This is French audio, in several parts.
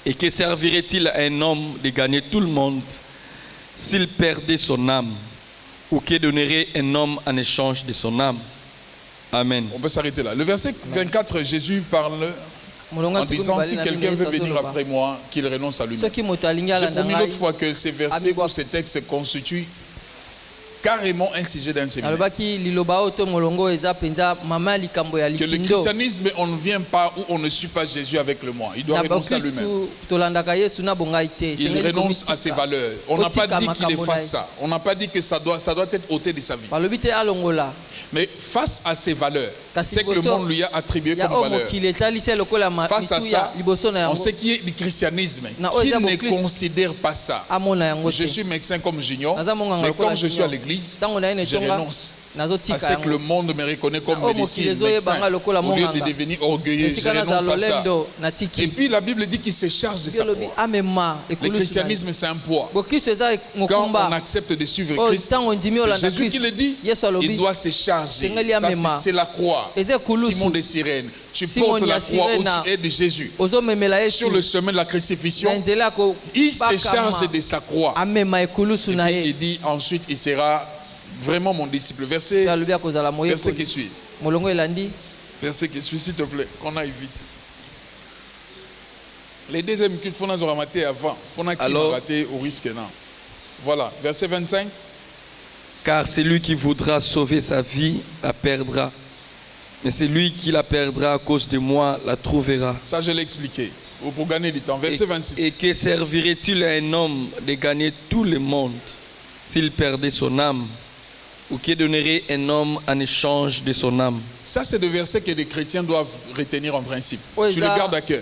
Et que servirait-il à un homme de gagner tout le monde s'il perdait son âme? Ou que donnerait un homme en échange de son âme? Amen. On peut s'arrêter là. Le verset 24, Jésus parle en disant, si quelqu'un veut venir après moi, qu'il renonce à lui-même. J'ai promis l'autre fois que ces versets ou ces textes constituent carrément un sujet d'un séminaire. Que le christianisme, on ne vient pas où on ne suit pas Jésus avec le moi. Il doit renoncer à lui-même. Il renonce à ses valeurs. On n'a pas dit qu'il efface ça. On n'a pas dit que ça doit être ôté de sa vie. Mais face à ses valeurs, c'est que le monde lui a attribué comme valeur. Face à ça, on sait qui est du christianisme, qui ne considère pas ça. Je suis médecin comme j'ignore, mais quand je suis à l'église, je renonce à ce que le monde me reconnaît comme médecin, médecin. Au lieu de devenir orgueilleux, je renonce à ça. Et puis la Bible dit qu'il se charge de sa croix. Le christianisme, c'est un poids. Quand on accepte de suivre Christ, c'est Jésus qui le dit, il doit se charger. C'est la croix. Simon de Cyrène, tu portes la croix où tu es de Jésus. Sur le chemin de la crucifixion, il se charge de sa croix. Et puis il dit ensuite, il sera vraiment mon disciple. Verset qui suit. Verset qui suit, s'il te plaît, qu'on aille vite. Les deuxièmes cultes, il faut nous ramater avant. Pour nous rater au risque. Non. Voilà, verset 25. Car celui qui voudra sauver sa vie la perdra. Mais celui qui la perdra à cause de moi la trouvera. Ça, je l'ai expliqué. Pour gagner du temps. Verset 26. Et que servirait-il à un homme de gagner tout le monde s'il perdait son âme? Ou que donnerait un homme en échange de son âme? Ça, c'est des versets que les chrétiens doivent retenir en principe. Tu le gardes à cœur.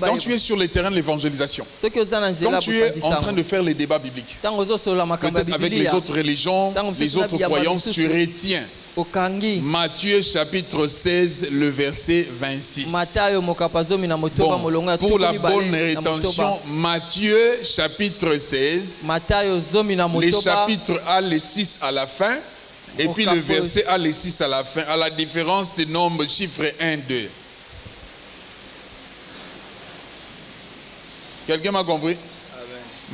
Quand tu es sur le terrain de l'évangélisation, quand tu es en train de faire les débats bibliques, peut-être avec les autres religions, les autres croyances, tu retiens Matthieu chapitre 16, le verset 26. Bon, pour la bonne rétention, Matthieu chapitre 16, les chapitres A, le 6 à la fin, et puis le verset A, le 6 à la fin, à la différence des nombres, chiffres 1, 2. Quelqu'un m'a compris?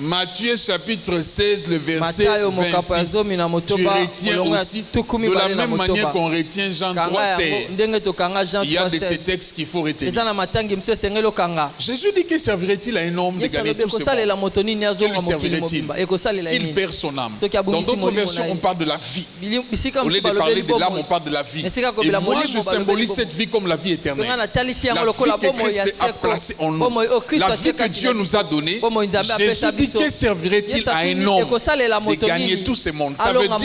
Matthieu chapitre 16, le verset 26. Tu retiens aussi de la même manière qu'on retient Jean 3, 16. Il y a de ces textes qu'il faut retenir. Jésus dit que servirait-il à un homme de gagner tout ce monde? Que lui servirait-il s'il perd son âme? Dans d'autres versions, on parle de la vie. Au lieu de parler de l'âme, on parle de la vie. Et moi, je symbolise cette vie comme la vie éternelle. La vie que Christ a placée en nous. La vie que Dieu nous a donnée. Jésus dit, que servirait-il à un homme de gagner tout ce monde? Ça veut dire,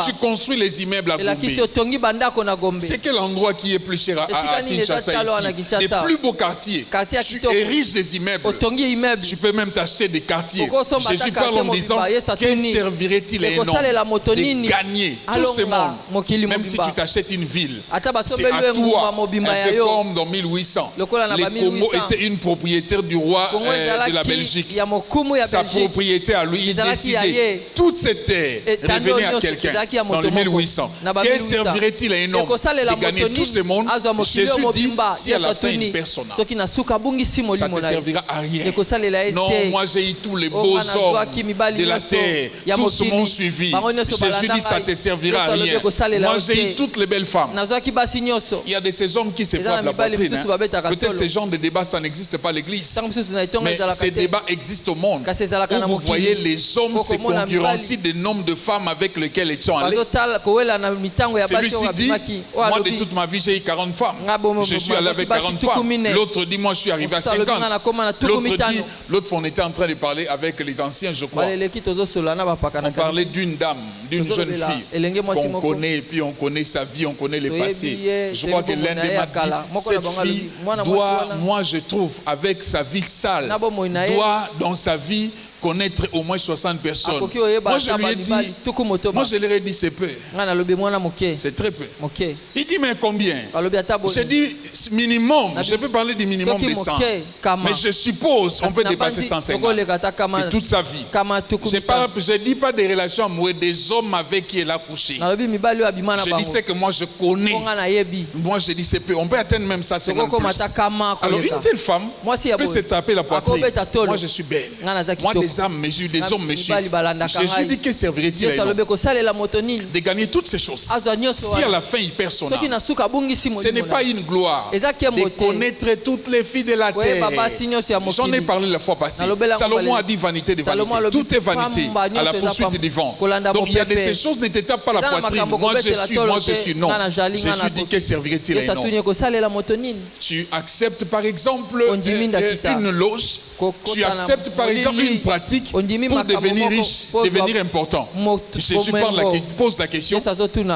tu construis les immeubles à Gombe. C'est quel endroit qui est plus cher à Kinshasa ici? Les plus beaux quartiers. Tu ériges des immeubles. Tu peux même t'acheter des quartiers. Jésus parle en disant, que servirait-il à un homme de gagner tout ce monde? Même si tu t'achètes une ville, c'est à toi. Un peu comme dans 1800. Les Congo étaient une propriétaire du roi de la Belgique. Sa propriété à lui, il décidait toute cette terre revenait à quelqu'un dans le 1800. Que servirait-il à un homme de gagner tout ce monde? Jésus dit, si à la fin il perd son âme, ça ne te servira à rien. Non, moi j'ai eu tous les beaux hommes de la terre, tous m'ont suivi. Jésus dit, ça ne te servira à rien. Moi j'ai eu toutes les belles femmes. Il y a de ces hommes qui se frappent la poitrine. Peut-être ce genre de débat, ça n'existe pas à l'église. Mais ces débats existent au monde. Où vous voyez les hommes se concurrencient des nombres de femmes avec lesquelles ils sont allés. Celui-ci dit, moi de toute ma vie j'ai eu 40 femmes. Je suis allé avec 40 femmes. L'autre dit, moi je suis arrivé à 50. L'autre fois on était en train de parler avec les anciens, je crois. On parlait d'une dame, d'une jeune fille qu'on connaît, et puis on connaît sa vie, on connaît le passé. Je crois que l'un des m'a dit, cette fille doit, moi je trouve, avec sa vie sale, doit dans sa vie connaître au moins 60 personnes. Moi, je lui ai dit, moi, je leur ai dit, c'est peu. C'est très peu. Il dit, mais combien? J'ai dit, minimum, je peux parler du minimum de 100. Mais je suppose, on peut dépasser 150. Et toute sa vie. Je ne dis pas des relations amoureuses, des hommes avec qui elle a couché. Je dis, c'est que moi, je connais. Moi, je dis, c'est peu. On peut atteindre même ça, 50 plus. Alors, une telle femme peut se taper la poitrine. Moi, je suis belle. Moi, des hommes me suivent. Jésus dit que servirait-il à de gagner toutes ces choses. Si à la fin, il perd son âme, ce n'est pas une gloire de connaître toutes les filles de la terre. J'en ai parlé la fois passée. Salomon a dit vanité de vanité. Tout est vanité à la poursuite du vent. Donc, il y a de ces choses, ne te tape pas la poitrine. Moi, je suis. Non. Jésus dit que servirait-il à tu acceptes par exemple une loge, tu acceptes par exemple une pratique pour devenir riche, devenir important. Jésus pose la question,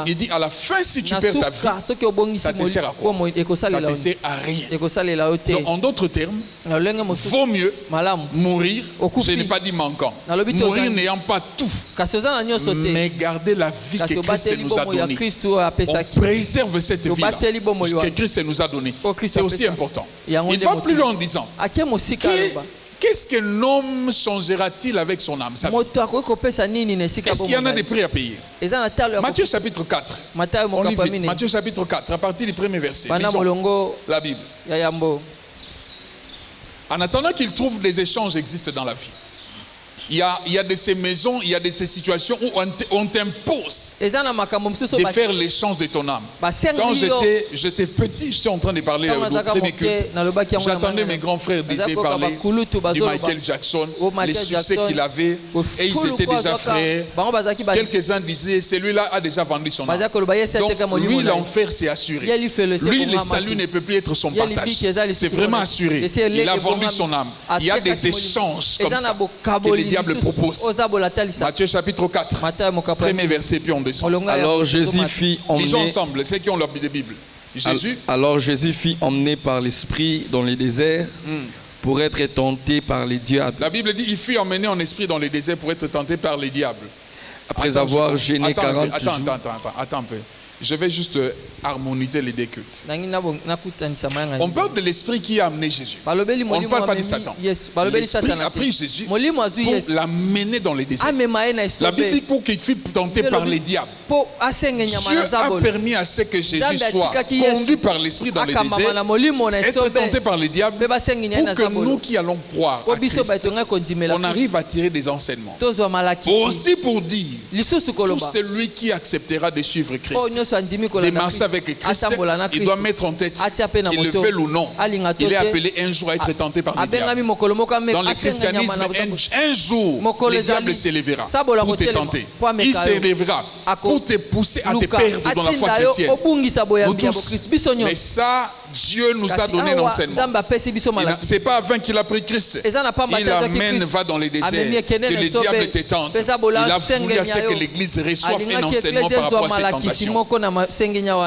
il dit à la fin si tu perds ta vie, ça te sert à quoi? Ça te sert à rien. Donc en d'autres termes, vaut mieux mourir, je n'ai pas dit manquant, mourir n'ayant pas tout, mais garder la vie que Christ nous a donnée. On préserve cette vie-là que Christ nous a donnée. C'est aussi important. Il va plus loin en disant qu'est-ce qu'un homme changera-t-il avec son âme, sa vie? Est-ce qu'il y en a des prix à payer? Matthieu chapitre 4. On lit vite. Matthieu chapitre 4, à partir du premier verset. Lisons la Bible. En attendant qu'il trouve des échanges existent dans la vie. Il y a de ces maisons, il y a de ces situations où on t'impose de faire l'échange de ton âme. Quand j'étais petit, j'étais en train de parler au premier culte. J'attendais mes grands frères disaient parler du Michael Jackson, les succès qu'il avait, et ils étaient déjà frères. Quelques-uns disaient, celui-là a déjà vendu son âme. Donc lui, l'enfer s'est assuré. Lui, le salut ne peut plus être son partage. C'est vraiment assuré. Il a vendu son âme. Il y a des échanges comme ça que les diable propose. Matthieu chapitre 4, premier verset, puis on descend. Alors Jésus fit emmener... Lisons ensemble, ceux qui ont leur Bible. Alors Jésus fit emmener par l'Esprit dans les déserts pour être tenté par les diables. La Bible dit, il fut emmené en esprit dans les déserts pour être tenté par les diables. Après avoir gêné 40 jours. Attends un peu. Je vais juste harmoniser les deux cultes. On parle de l'esprit qui a amené Jésus. On ne parle pas de Satan. L'esprit a pris Jésus pour l'amener dans les déserts. La Bible dit pour qu'il fût tenté par les diables. Dieu a permis à ce que Jésus soit conduit par l'esprit dans les déserts, être tenté par les diables, pour que nous qui allons croire à Christ, on arrive à tirer des enseignements. Aussi pour dire, tout celui qui acceptera de suivre Christ, de marcher avec Christ, il doit mettre en tête qu'il le fait ou non. Il est appelé un jour à être tenté par le diable. Dans le christianisme, un jour, le diable s'élèvera pour te tenter. Il s'élèvera pour te pousser à te perdre dans la foi chrétienne. Nous tous. Mais ça, Dieu nous a donné l'enseignement. Ce n'est pas avant qu'il a pris Christ. Il va dans les déserts, que le diable te tente. Il a voulu à ce que l'Église reçoive un enseignement par rapport à cette tentation.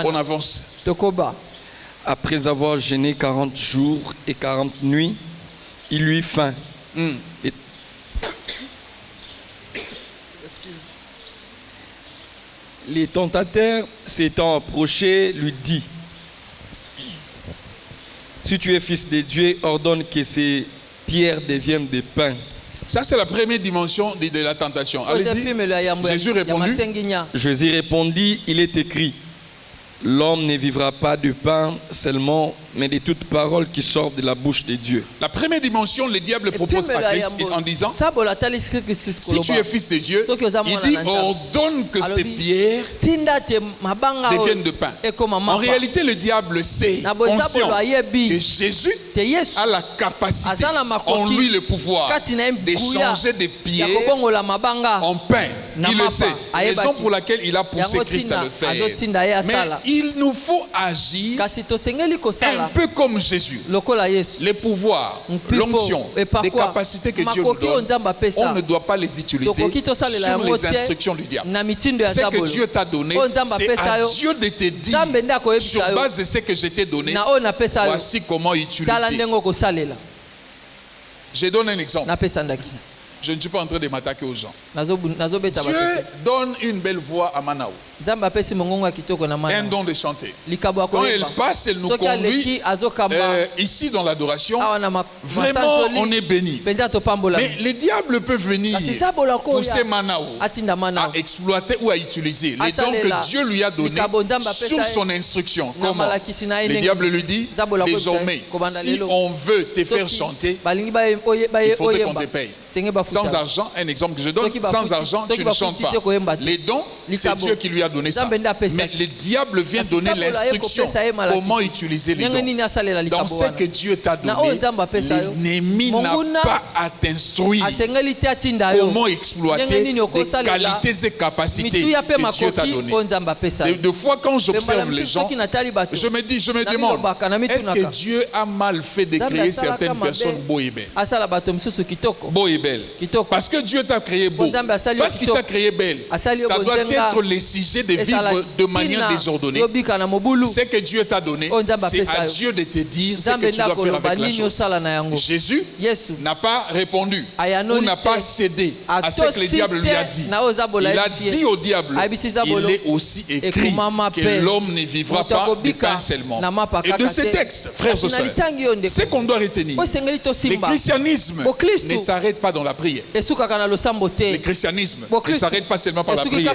On avance. Après avoir gêné 40 jours et 40 nuits, il lui eut faim. Les tentateurs s'étant approchés lui dit: si tu es fils de Dieu, ordonne que ces pierres deviennent des pains. Ça, c'est la première dimension de la tentation. Allez-y. Jésus répondit, il est écrit, l'homme ne vivra pas de pain seulement, mais de toute parole qui sort de la bouche de Dieu. La première dimension, le diable propose à Christ en disant, si tu es fils de Dieu, il dit, ordonne que ces pierres deviennent de pain. En réalité, le diable sait, conscient que Jésus a la capacité, en lui le pouvoir, de changer des pierres en pain. Il le sait. Raison pour laquelle il a poussé Christ à le faire. Mais il nous faut agir un peu comme Jésus. Les pouvoirs, l'onction, les capacités que Dieu nous donne, on ne doit pas les utiliser sur les instructions du diable. Ce que Dieu t'a donné, c'est à Dieu de te dire, sur base de ce que je t'ai donné, voici comment utiliser. Je donne un exemple. Je ne suis pas en train de m'attaquer aux gens. Dieu donne une belle voix à Manao. Un don de chanter. Quand elle passe, elle nous conduit ici dans l'adoration. Vraiment, on est béni. Mais le diable peut venir pousser Manao à exploiter ou à utiliser les dons que Dieu lui a donnés sur son instruction. Comment? Le diable lui dit, désormais, si on veut te faire chanter, il faut qu'on te paye. Sans argent, un exemple que je donne, sans argent, tu ne chantes pas. Les dons, c'est Dieu qui lui a donné ça. Mais le diable vient donner l'instruction comment utiliser les dons. Dans ce que Dieu t'a donné, l'ennemi n'a pas à t'instruire comment exploiter les qualités et capacités que Dieu t'a données. Des fois, quand j'observe les gens, je me demande, est-ce que Dieu a mal fait de créer certaines personnes beaux et belles? Parce que Dieu t'a créé beau, parce qu'il t'a créé belle, ça doit être le sujet de vivre de manière désordonnée. Ce que Dieu t'a donné, c'est à Dieu de te dire ce que tu dois faire avec la chose. Jésus n'a pas répondu ou n'a pas cédé à ce que le diable lui a dit. Il a dit au diable, il est aussi écrit que l'homme ne vivra pas de pain seulement. Et de ces textes, frères et sœurs, ce qu'on doit retenir, le christianisme ne s'arrête pas dans la prière. Le christianisme ne s'arrête pas seulement par la prière.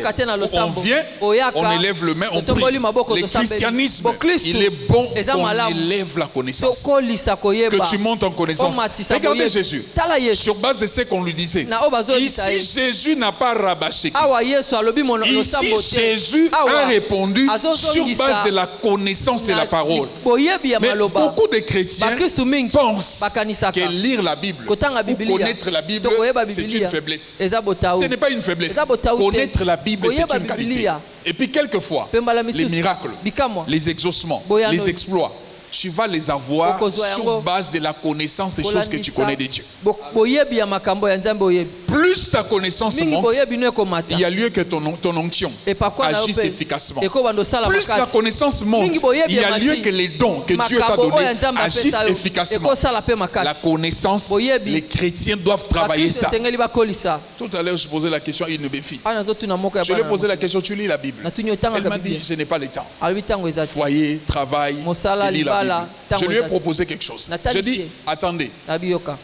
On vient, on élève le main, on prie. Le christianisme, il est bon qu'on élève la connaissance, que tu montes en connaissance. Regardez Jésus, sur base de ce qu'on lui disait. Ici, Jésus n'a pas rabâché. Ici, Jésus a répondu sur base de la connaissance de la parole. Mais beaucoup de chrétiens pensent que lire la Bible ou connaître la Bible, c'est une faiblesse. Ce n'est pas une faiblesse. Connaître la Bible, c'est une qualité. Et puis quelquefois, les miracles, les exaucements, les exploits, tu vas les avoir sur base de la connaissance des choses que tu connais de Dieu. Plus ta connaissance monte, il y a lieu que ton onction agisse efficacement. Plus la connaissance monte, il y a lieu que les dons que Dieu t'a donnés agissent efficacement. La connaissance, les chrétiens doivent travailler ça. Tout à l'heure, je posais la question à une de mes filles. Je lui ai posé la question, tu lis la Bible? Elle m'a dit, je n'ai pas le temps. Foyer, travail, il lit la Bible. Je lui ai proposé quelque chose. Je dis, attendez,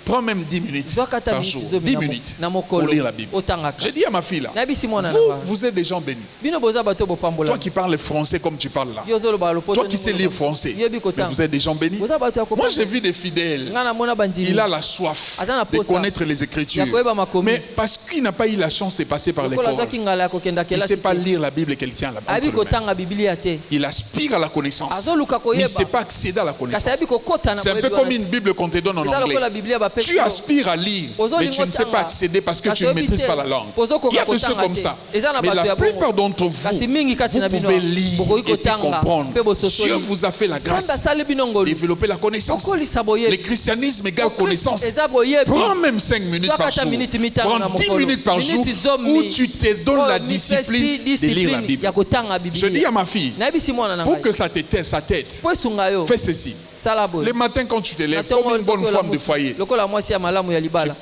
prends même 10 minutes par jour, 10 minutes pour lire la Bible. J'ai dit à ma fille là, vous êtes des gens bénis. Toi qui parles français comme tu parles là, toi qui sais lire français, mais vous êtes des gens bénis. Moi j'ai vu des fidèles, il a la soif de connaître les Écritures, mais parce qu'il n'a pas eu la chance de passer par l'école, il ne sait pas lire la Bible et qu'elle tient la Bible. Il aspire à la connaissance, mais il ne sait pas accéder à la connaissance. C'est un peu comme une Bible qu'on te donne en anglais. Tu aspires à lire, mais tu ne sais pas accéder parce que tu ne maîtrises pas la langue. Il y a des choses comme ça. Mais la plupart d'entre vous, vous pouvez lire et puis comprendre. Dieu vous a fait la grâce de développer la connaissance. Le christianisme égale connaissance. Prends même 5 minutes par jour. Prends 10 minutes par jour où tu te donnes la discipline de lire la Bible. Je dis à ma fille, pour que ça t'aide, fais ceci. Le matin quand tu te lèves, comme une bonne femme de foyer,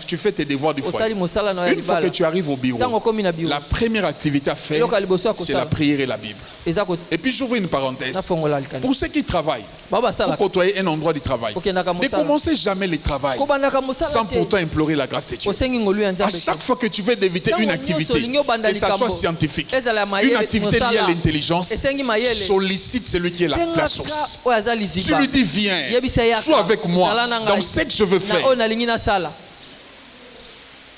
tu fais tes devoirs du foyer. Une fois que tu arrives au bureau, la première activité à faire, c'est la prière et la Bible. Et puis j'ouvre une parenthèse. Pour ceux qui travaillent, pour côtoyer un endroit du travail, ne commencez jamais le travail sans pourtant implorer la grâce de Dieu. À chaque fois que tu veux éviter une activité, que ça soit scientifique, une activité liée à l'intelligence, sollicite celui qui est la source. Tu lui dis viens, sois avec moi dans ce que je veux faire.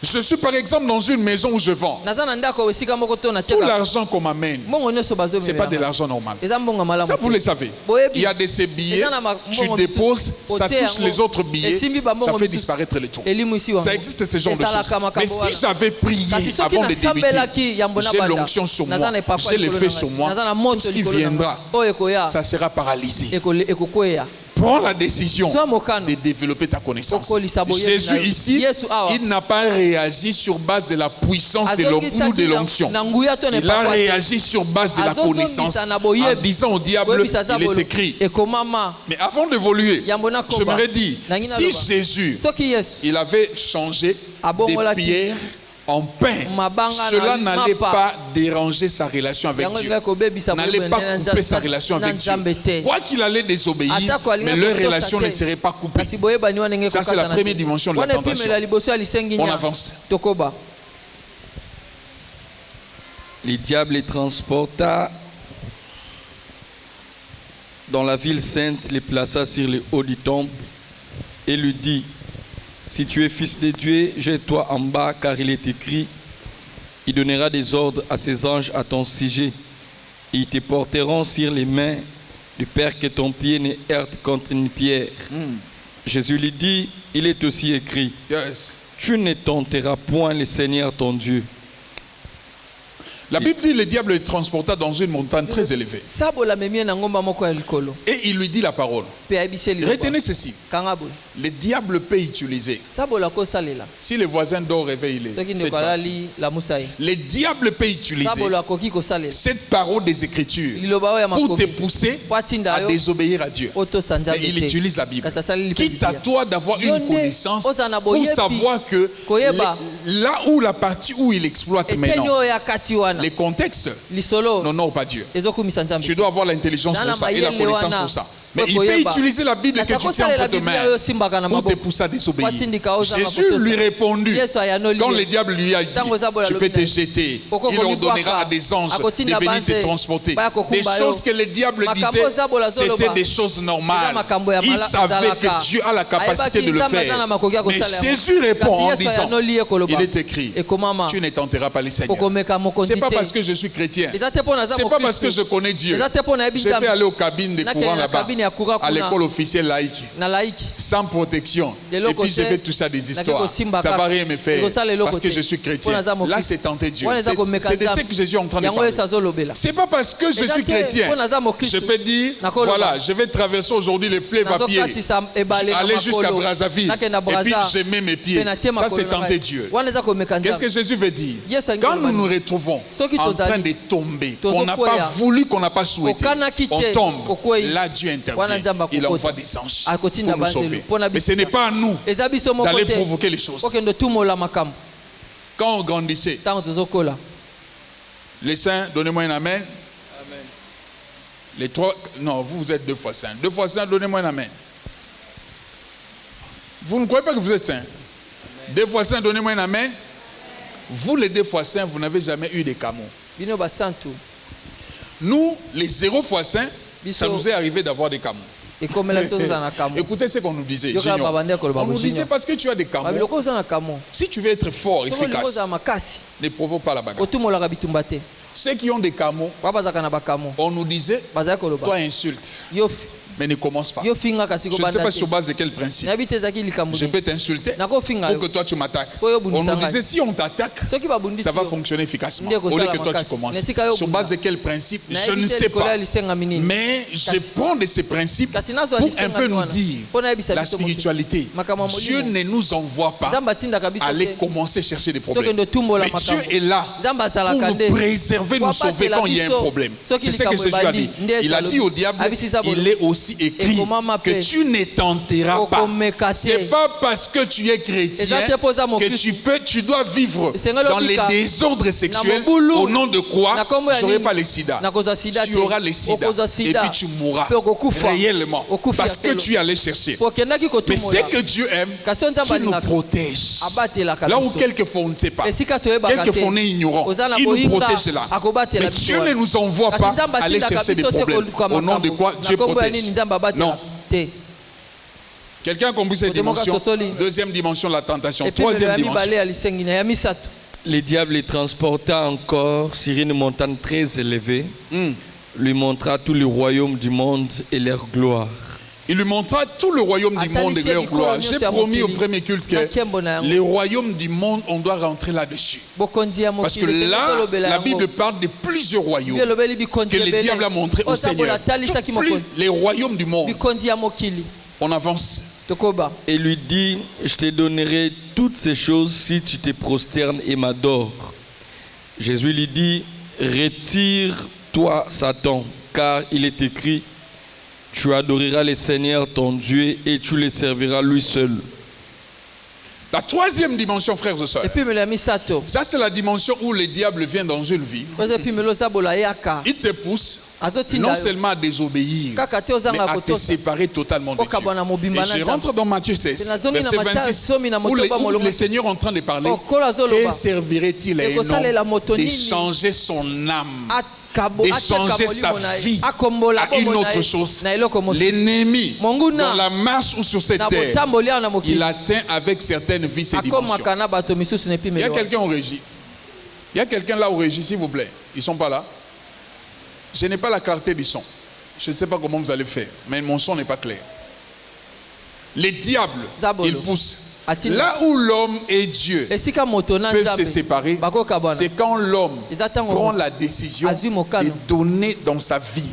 Je suis par exemple dans une maison où je vends. Tout l'argent qu'on m'amène, ce n'est pas de l'argent normal. Ça, vous le savez. Il y a de ces billets, tu déposes, ça touche les autres billets, ça fait disparaître les trous. Ça existe ce genre de choses. Mais si j'avais prié avant de débuter, j'ai l'onction sur moi, j'ai l'effet sur moi, tout ce qui viendra, ça sera paralysé. Prends la décision de développer ta connaissance. Jésus ici, il n'a pas réagi sur base de la puissance de l'onction. Il a réagi sur base de la connaissance en disant au diable, il est écrit. Mais avant d'évoluer, je me dit, si Jésus, il avait changé des pierres en pain. Cela n'allait pas déranger sa relation avec Dieu. N'allait pas couper sa relation avec Dieu. Quoi qu'il allait désobéir, mais leur relation ne serait pas coupée. Ça, c'est la première dimension de la tentation. On avance. Le diable les transporta dans la ville sainte, les plaça sur le haut du temple et lui dit: si tu es fils de Dieu, jette-toi en bas, car il est écrit: il donnera des ordres à ses anges à ton sujet, et ils te porteront sur les mains, de peur que ton pied ne heurte contre une pierre. Jésus lui dit: il est aussi écrit: tu ne tenteras point le Seigneur ton Dieu. La Bible dit le diable le transporta dans une montagne très élevée. Et il lui dit la parole. Retenez ceci. Le diable peut utiliser. Si le voisin dort, réveille-le. Le diable peut utiliser cette parole des Écritures pour te pousser à désobéir à Dieu. Et il utilise la Bible. Quitte à toi d'avoir une connaissance pour savoir que là où la partie où il exploite maintenant, les contextes n'honorent pas Dieu. Tu dois avoir l'intelligence pour ça et la connaissance pour ça. Mais il peut utiliser la Bible que tu tiens entre tes mains pour te pousser à désobéir. Jésus lui répondit, quand le diable lui a dit: tu peux te jeter, il ordonnera à des anges de venir te transporter. Des choses que le diable disait, c'était des choses normales. Il savait que Dieu a la capacité de le faire. Mais Jésus répond en disant: il est écrit, tu ne tenteras pas le Seigneur. C'est pas parce que je suis chrétien, c'est pas parce que je connais Dieu, je vais aller aux cabines de courant là-bas, à l'école officielle laïque, sans protection, et puis je vais tout ça des histoires. Ça va rien me faire parce que je suis chrétien. Là, c'est tenter Dieu. C'est de ce que Jésus est en train de parler. C'est pas parce que je suis chrétien, je peux dire: voilà, je vais traverser aujourd'hui le fleuve à pied, aller jusqu'à Brazzaville, et puis je mets mes pieds. Ça, c'est tenter Dieu. Qu'est-ce que Jésus veut dire? Quand nous nous retrouvons en train de tomber, qu'on n'a pas voulu, qu'on n'a pas souhaité, on tombe, là Dieu intervient. Il envoie des anges pour nous sauver. Mais ce n'est pas à nous d'aller provoquer les choses. Quand on grandissait, les saints, donnez-moi un amen. Les trois, non, vous êtes 2 fois saints. 2 fois saints, donnez-moi un amen. Vous ne croyez pas que vous êtes saints? 2 fois saints, donnez-moi un amen. Vous, les 2 fois saints, vous n'avez jamais eu des camos. Nous, les 0 fois saints, ça nous est arrivé d'avoir des camos. Écoutez ce qu'on nous disait. On nous disait: parce que tu as des camos, si tu veux être fort, efficace, ne provoque pas la bagarre. Ceux qui ont des camos, on nous disait: toi insulte, mais ne commence pas. Je ne sais pas sur base de quel principe. Je peux t'insulter pour que toi tu m'attaques. On nous disait: si on t'attaque, ça va fonctionner efficacement. Au lieu que toi tu commences. Sur base de quel principe? Je ne sais pas. Mais je prends de ces principes pour un peu nous dire la spiritualité. Dieu ne nous envoie pas aller commencer à chercher des problèmes. Mais Dieu est là pour nous préserver, nous sauver quand il y a un problème. C'est ce que Jésus a dit. Il a dit au diable: il est aussi écrit que tu ne tenteras pas. C'est pas parce que tu es chrétien que tu dois vivre dans les désordres sexuels au nom de quoi je n'aurai pas le sida. Tu auras le sida et puis tu mourras réellement parce que tu es allé chercher. Mais c'est que Dieu aime, qui nous protège. Là où quelquefois on ne sait pas, quelquefois on est ignorant, il nous protège là. Mais Dieu ne nous envoie pas aller chercher des problèmes. Au nom de quoi Dieu protège. Non. Quelqu'un a compris cette dimension? Deuxième dimension, la tentation. Troisième dimension. Le diable les transporta encore sur une montagne très élevée, lui montra tout le royaume du monde et leur gloire. Il lui montra tout le royaume du monde et leur gloire. J'ai promis au premier culte que les royaumes du monde, on doit rentrer là-dessus. Parce que là, la Bible parle de plusieurs royaumes que le diable a montré au Seigneur. Les royaumes du monde. On avance. Et lui dit: je te donnerai toutes ces choses si tu te prosternes et m'adores. Jésus lui dit: retire-toi, Satan, car il est écrit: tu adoreras le Seigneur ton Dieu et tu le serviras lui seul. La troisième dimension, frères et sœurs, ça c'est la dimension où le diable vient dans une vie. Il te pousse non seulement à désobéir, mais à te séparer totalement de Dieu. Et je rentre dans Matthieu 16, verset 26, où le Seigneur est en train de parler. Que servirait-il à un homme d'échanger son âme, d'échanger sa vie à une autre chose? L'ennemi, dans la marche ou sur cette terre, il atteint avec certaines vies ces dimensions. Il y a quelqu'un au régie. Il y a quelqu'un là au régie, s'il vous plaît. Ils ne sont pas là. Je n'ai pas la clarté du son. Je ne sais pas comment vous allez faire, mais mon son n'est pas clair. Les diables, ils poussent. Là où l'homme et Dieu peuvent se séparer, c'est quand l'homme prend la décision de donner dans sa vie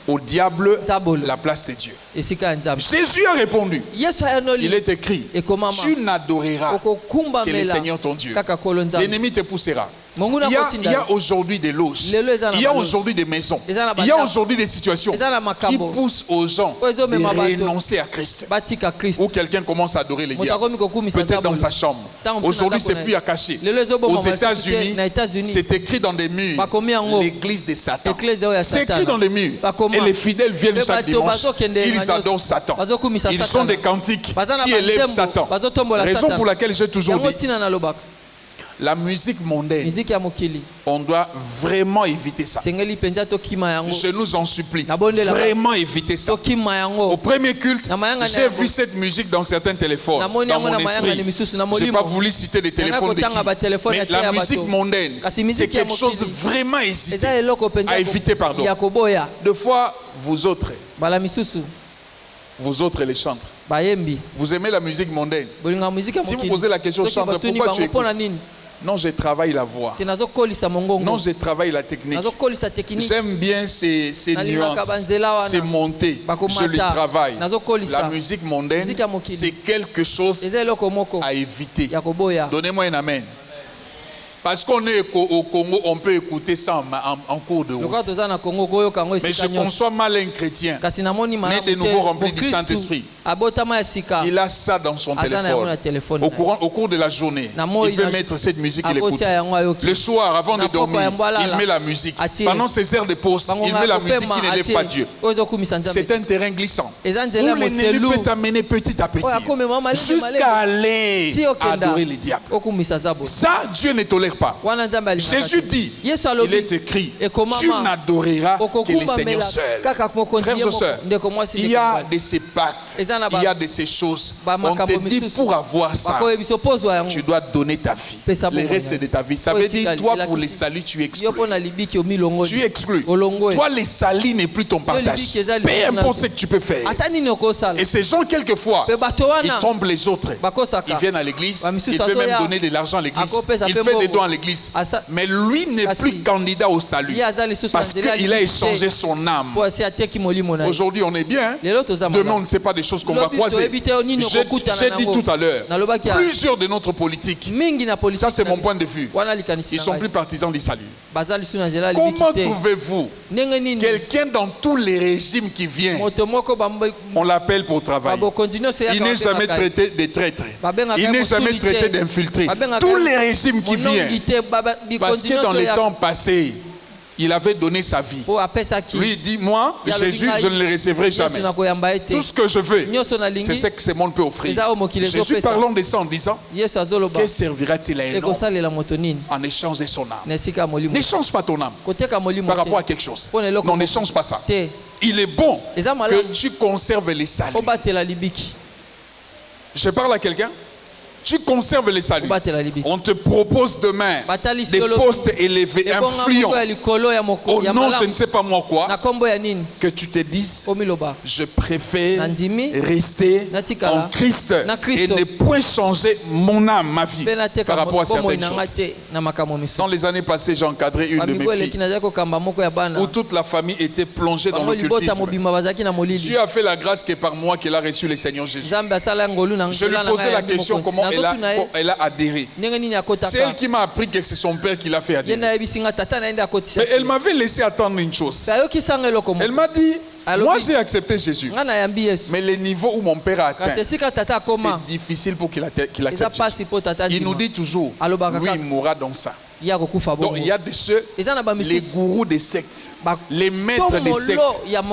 au diable la place de Dieu. Jésus a répondu. Il est écrit, tu n'adoreras que le Seigneur ton Dieu. L'ennemi te poussera. Il y a aujourd'hui des loges, il y a aujourd'hui des maisons, il y a aujourd'hui des situations qui poussent aux gens de renoncer à Christ. Où quelqu'un commence à adorer les diables, peut-être dans sa chambre. Aujourd'hui, c'est plus à cacher. Aux États-Unis, c'est écrit dans des murs, l'église de Satan. C'est écrit dans les murs. Et les fidèles viennent chaque dimanche, ils adorent Satan. Ils sont des cantiques qui élèvent Satan. Raison pour laquelle j'ai toujours dit, la musique mondaine, on doit vraiment éviter ça. Je nous en supplie, vraiment éviter ça. Au premier culte, j'ai vu cette musique dans certains téléphones, dans mon esprit. Je n'ai pas voulu citer des téléphones de qui. Mais la musique mondaine, c'est quelque chose vraiment à éviter. Pardon. Deux fois, vous autres les chantres, vous aimez la musique mondaine. Si vous posez la question, chantre, pourquoi tu écoutes? Non, je travaille la voix. Non, je travaille la technique. J'aime bien ces nuances, ces montées. Je les travaille. La musique mondaine, c'est quelque chose à éviter. Donnez-moi un amen. Parce qu'on est au Congo, on peut écouter ça en cours de route. Mais je conçois mal un chrétien, né de nouveau rempli du Saint-Esprit. Il a ça dans son téléphone. Au cours de la journée, il peut mettre cette musique et l'écouter. Le soir, avant de dormir, il met la musique. Pendant ses heures de pause, il met la musique qui n'élève pas Dieu. C'est un terrain glissant où l'ennemi peut t'amener petit à petit jusqu'à aller adorer les diables. Ça, Dieu ne tolère pas. Jésus dit, il est écrit, tu n'adoreras que le Seigneur seul. Frères et sœurs, il y a de ces pactes, il y a de ces choses. On te dit, pour avoir ça, tu dois donner ta vie, le reste de ta vie. Ça veut dire, toi, pour les saluts, tu exclus. Tu exclus. Toi, les saluts n'est plus ton partage. Peu importe ce que tu peux faire. Et ces gens, quelquefois, ils tombent les autres. Ils viennent à l'église, ils peuvent même donner de l'argent à l'église. Il fait des dons à l'église. Mais lui n'est plus candidat au salut. Parce qu'il a échangé son âme. Aujourd'hui, on est bien. Demain, on ne sait pas des choses qu'on va croiser. J'ai dit tout à l'heure, plusieurs de notre politique, ça c'est mon point de vue, ils sont plus partisans du salut. Comment trouvez-vous quelqu'un dans tous les régimes qui vient, on l'appelle pour travailler? Il n'est jamais traité de traître. Il n'est jamais traité d'infiltré. Tous les régimes qui viennent, parce que dans les temps passés, il avait donné sa vie. Lui dit, moi, Jésus, je ne le recevrai jamais. Tout ce que je veux, c'est ce que ce monde peut offrir. Jésus parlant de ça en disant, que servira-t-il à un homme en échange de son âme? N'échange pas ton âme par rapport à quelque chose. Non, n'échange pas ça. Il est bon que tu conserves les saluts. Je parle à quelqu'un. Tu conserves les saluts. On te propose demain des postes élevés, influents. Au nom, je ne sais pas moi quoi, que tu te dises, je préfère rester en Christ et ne point changer mon âme, ma vie, par rapport à certaines choses. Dans les années passées, j'ai encadré une de mes filles où toute la famille était plongée dans l'occultisme. Dieu a fait la grâce que par moi qu'elle a reçu le Seigneur Jésus. Je lui posais la question comment elle a adhéré. C'est elle qui m'a appris que c'est son père qui l'a fait adhérer. Mais elle m'avait laissé attendre une chose. Elle m'a dit, Moi j'ai accepté Jésus. Mais le niveau où mon père a atteint, c'est difficile pour qu'il accepte Jésus. Il nous dit toujours, lui il mourra dans ça. Donc il y a de ceux, les gourous des sectes, les maîtres des sectes,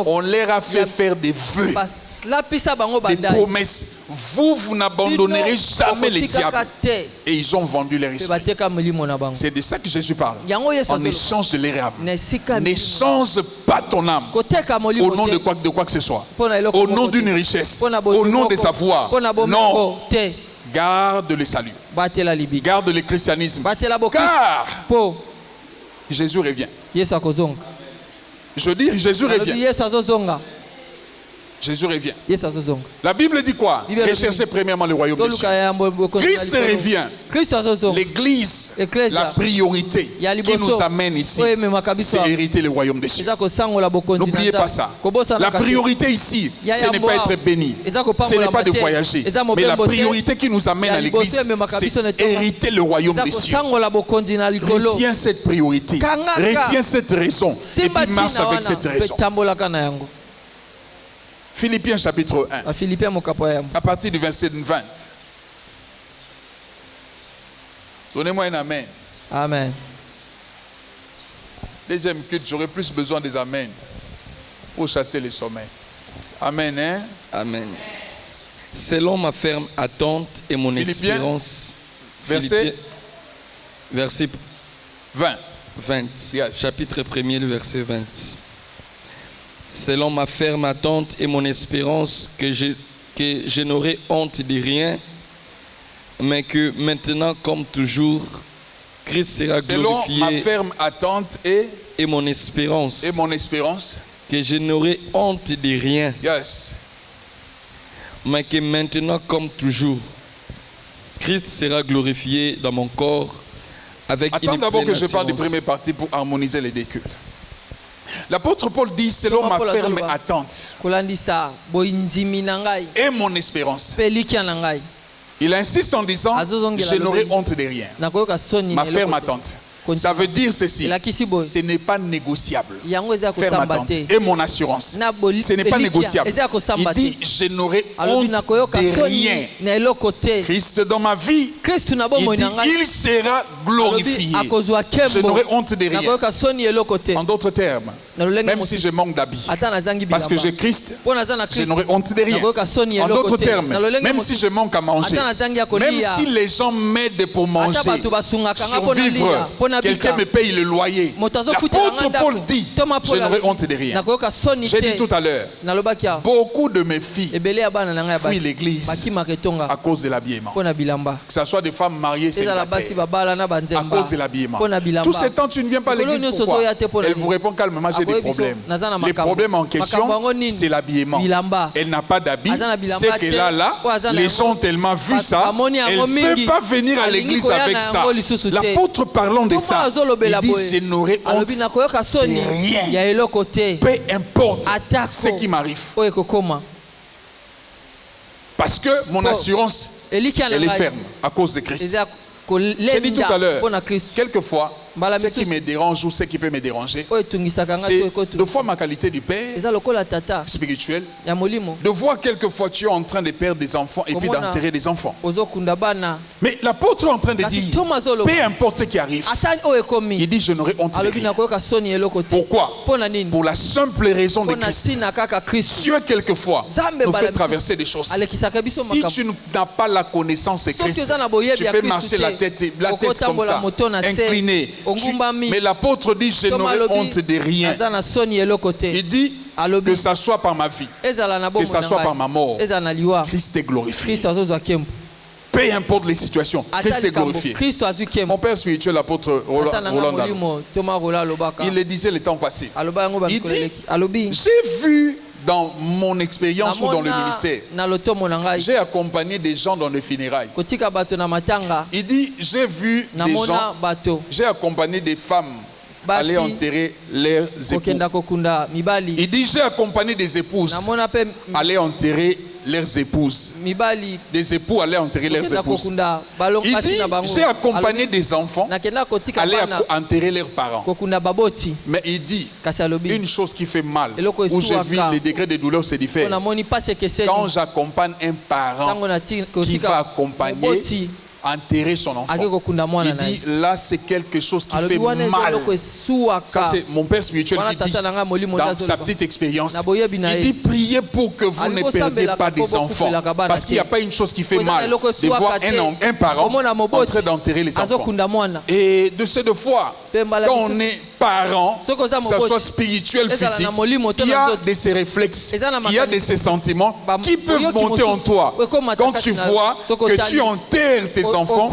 on leur a fait faire des vœux, des promesses. Vous n'abandonnerez jamais les diables. Et ils ont vendu leur esprit. C'est de ça que Jésus parle. En échange de leur âme. N'échange pas ton âme au nom de quoi que ce soit. Au nom d'une richesse. Au nom de savoir. Non. Garde le salut. Garde le christianisme. Car Jésus revient. Je dis Jésus revient. Jésus revient. La Bible dit quoi? Recherchez premièrement le royaume de Dieu. Christ revient. L'église, la priorité qui nous amène ici, c'est hériter le royaume de Dieu. N'oubliez pas ça. La priorité ici, ce n'est pas être béni, ce n'est pas de voyager, mais la priorité qui nous amène à l'église, c'est hériter le royaume de Dieu. Retiens cette priorité, retiens cette raison, et puis marche avec cette raison. Philippiens chapitre 1, à partir du verset 20. Donnez-moi un amen. Amen. Deuxième culte, j'aurais plus besoin des amens pour chasser les sommeils. Amen, hein? Amen. Selon ma ferme attente et mon espérance. Verset 20. Yes. Chapitre 1er, le verset 20. Selon ma ferme attente et mon espérance que je n'aurai honte de rien, mais que maintenant, comme toujours, Christ sera glorifié. Selon ma ferme attente et mon espérance. Que je n'aurai honte de rien. Yes. Mais que maintenant, comme toujours, Christ sera glorifié dans mon corps avec Attends d'abord que je parle du premier parti pour harmoniser les deux cultes. L'apôtre Paul dit selon ma ferme attente et mon espérance. Il insiste en disant je n'aurai honte de rien. Ma ferme attente. Ça veut dire ceci, ce n'est pas négociable. Ferme attente. Et mon assurance, ce n'est pas négociable. Il dit, je n'aurai honte de rien. Christ dans ma vie, il dit, il sera glorifié. Je n'aurai honte de rien. En d'autres termes, même si je manque d'habits, parce que j'ai Christ, je n'aurai honte de rien. En d'autres termes, même si je manque à manger, même si les gens m'aident pour manger, survivre, quelqu'un me paye le loyer. L'apôtre Paul dit, je n'aurai honte de rien. J'ai dit tout à l'heure, beaucoup de mes filles fuient l'église à cause de l'habillement. Que ce soit des femmes mariées célibataires, à cause de l'habillement. Tout ce temps, tu ne viens pas à l'église, pourquoi? Elle vous répond calmement, j'ai des problèmes. Les problèmes en question, c'est l'habillement. Elle n'a pas d'habit, c'est que là, les gens ont tellement vu ça, elle ne peut pas venir à l'église avec ça. L'apôtre parlant de ça, il dit je n'aurai honte de rien. Peu importe ce qui m'arrive. Parce que mon assurance, elle est ferme à cause de Christ. J'ai dit tout à l'heure, quelquefois, ce qui me dérange ou ce qui peut me déranger, c'est de voir ma qualité du père spirituel, de voir quelquefois tu es en train de perdre des enfants et puis d'enterrer des enfants. Mais l'apôtre est en train de dire, peu importe ce qui arrive, il dit je n'aurai honte de rien. Pourquoi? Pour la simple raison de Christ. Dieu quelquefois nous fait traverser des choses. Si tu n'as pas la connaissance de Christ, tu peux marcher la tête comme ça, inclinée. Mais l'apôtre dit je n'aurai honte de rien. Il dit que ça soit par ma vie, que ça soit par ma mort, Christ est glorifié. Peu importe les situations, Christ est glorifié. Mon père spirituel, l'apôtre Roland, il le disait le temps passé. Il dit, j'ai vu dans mon expérience ou dans le ministère, j'ai accompagné des gens dans les funérailles. Il dit, j'ai vu des gens, j'ai accompagné des femmes aller enterrer leurs époux. Il dit, j'ai accompagné des épouses aller enterrer leurs épouses. Des époux allaient enterrer leurs épouses. Il dit, j'ai accompagné des enfants aller enterrer leurs parents. Mais il dit, une chose qui fait mal, où je vis les degrés de douleur se diffèrent. Quand j'accompagne un parent qui va accompagner, enterrer son enfant, il dit là c'est quelque chose qui fait mal. Ça c'est mon père spirituel qui dit dans sa petite expérience. Il dit priez pour que vous ne perdiez pas des enfants, parce qu'il n'y a pas une chose qui fait mal de voir un parent en train d'enterrer les enfants. Et de ces deux fois, quand on est parent, que ce soit spirituel, physique, il y a de ces réflexes, il y a de ces sentiments qui peuvent monter en toi. Quand tu vois que tu enterres tes enfants,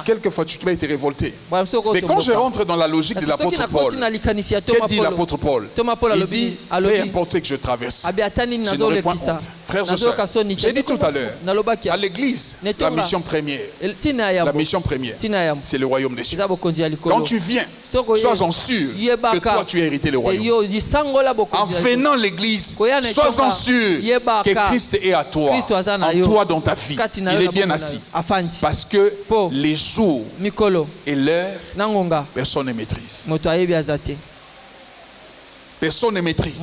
quelquefois tu peux être révolté. Mais quand je rentre dans la logique de l'apôtre Paul, qu'est-ce dit l'apôtre Paul? Il dit, peu importe ce que je traverse, je n'aurai point honte. Frères et sœurs, j'ai dit tout à l'heure, à l'église, la mission première, c'est le royaume des cieux. Quand tu viens, sois-en sûr que toi tu as hérité le royaume. En venant l'église, sois-en sûr que Christ est à toi, en toi dans ta vie. Il est bien assis. Parce que les jours et l'heure, personne ne maîtrise. Personne ne maîtrise.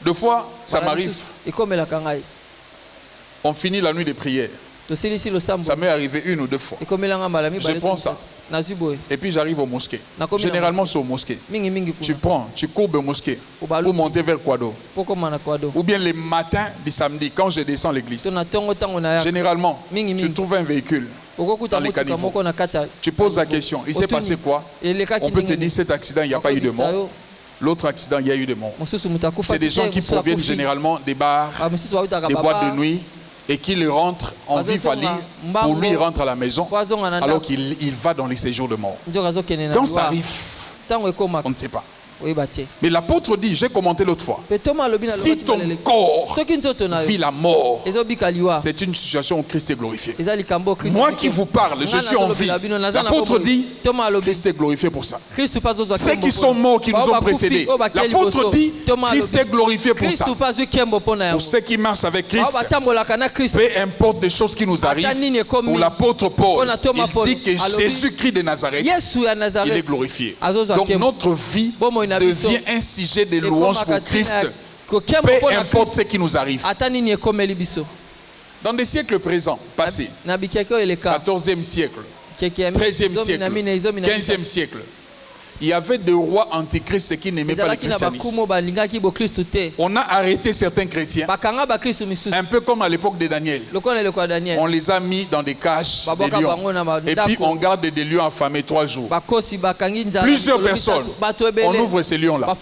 Deux fois, ça m'arrive. On finit la nuit de prière. Ça m'est arrivé une ou deux fois. Je prends ça. Et puis j'arrive au mosquée. Généralement c'est au mosquée. Tu courbes au mosquée pour monter vers Kwado. Ou bien les matins du samedi quand je descends l'église. Généralement tu trouves un véhicule dans les caniveaux. Tu poses la question, il s'est passé quoi? On peut te dire cet accident il n'y a pas eu de mort. L'autre accident il y a eu de mort. C'est des gens qui proviennent généralement des bars, des boîtes de nuit, et qu'il rentre en vivali, pour lui il rentre à la maison alors qu'il va dans les séjours de mort. Quand ça arrive, on ne sait pas. Mais l'apôtre dit, j'ai commenté l'autre fois, si ton corps vit la mort, c'est une situation où Christ est glorifié. Moi qui vous parle, je suis en vie. L'apôtre dit, Christ est glorifié pour ça. Ceux qui sont morts, qui nous ont précédés, l'apôtre dit, Christ est glorifié pour ça. Pour ceux qui marchent avec Christ, peu importe des choses qui nous arrivent, pour l'apôtre Paul, il dit que Jésus-Christ de Nazareth, il est glorifié. Donc notre vie devient un sujet de louange pour Christ, peu importe ce qui nous arrive. Dans des siècles présents, passés, 14e siècle, 13e siècle, 15e siècle, il y avait des rois antichrists qui n'aimaient pas le christianisme. On a arrêté certains chrétiens, un peu comme à l'époque de Daniel. On les a mis dans des cages de lions. Et puis on garde des lions affamés 3 jours. Plusieurs personnes, on ouvre ces lions-là.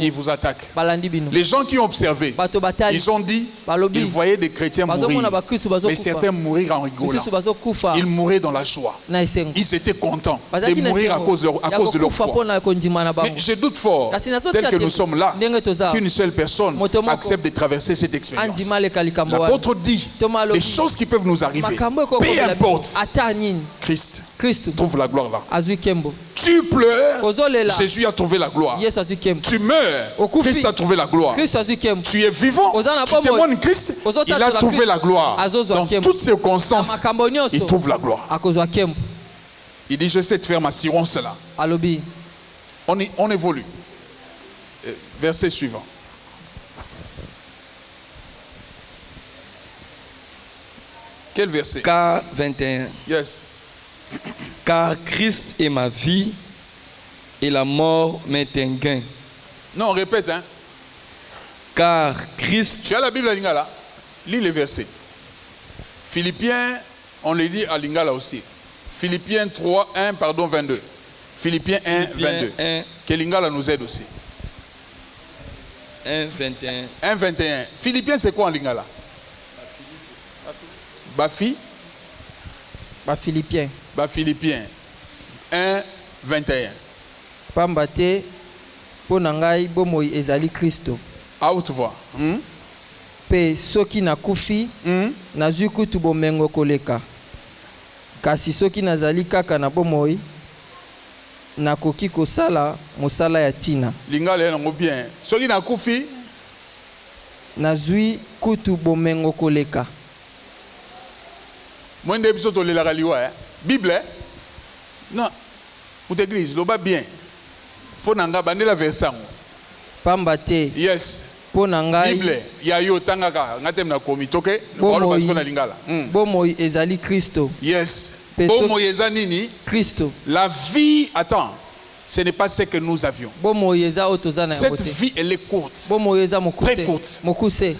Ils vous attaquent. Les gens qui ont observé, ils ont dit, ils voyaient des chrétiens mourir. Mais certains mourir en rigolant. Ils mouraient dans la joie. Ils étaient contents de mourir à cause de leur foi. Mais je doute fort, tel que nous sommes là, qu'une seule personne accepte de traverser cette expérience. L'apôtre dit, les choses qui peuvent nous arriver, peu importe, Christ trouve la gloire là. Tu pleures, Jésus a trouvé la gloire. Tu meurs, Christ a trouvé la gloire. Tu es vivant, tu témoignes Christ, il a trouvé la gloire. Dans toutes circonstances, il trouve la gloire. Il dit, je sais te faire ma assurance là. On évolue. Verset suivant. Quel verset? Car 21. Yes. Car Christ est ma vie et la mort m'est un gain. Non, répète, hein. Car Christ... Tu as la Bible à Lingala? Lis les versets. Philippiens, on les lit à Lingala aussi. Philippiens 22. Philippiens 1, 22. Que Lingala nous aide aussi. 1, 21. 1, 21. Philippiens, c'est quoi en Lingala? Bafi. Philippiens. Philippiens 1, 21. Pambate ponangai bomoi ezali Kristo. Ah, tu vois. Pe soki nakufi nazwi kutu bomengo koleka. Kasi soki nazali kaka na bomoi nakoki kosala mosala ya tina. Lingala yango bien. Soki nakufi nazwi kutu bomengo koleka. Mwende biso tolelaka liwa Bible non ou église loba bien. Po nanga bandela versango. Pamba te. Yes. Po nangai Bible ya yo tangaka ngatem na komi toke bolo basiko na lingala. Bomo ezali Kristo. Yes. Bomo ezali nini? Kristo. La vie, attends. Ce n'est pas ce que nous avions. Cette vie, elle est courte. Très courte.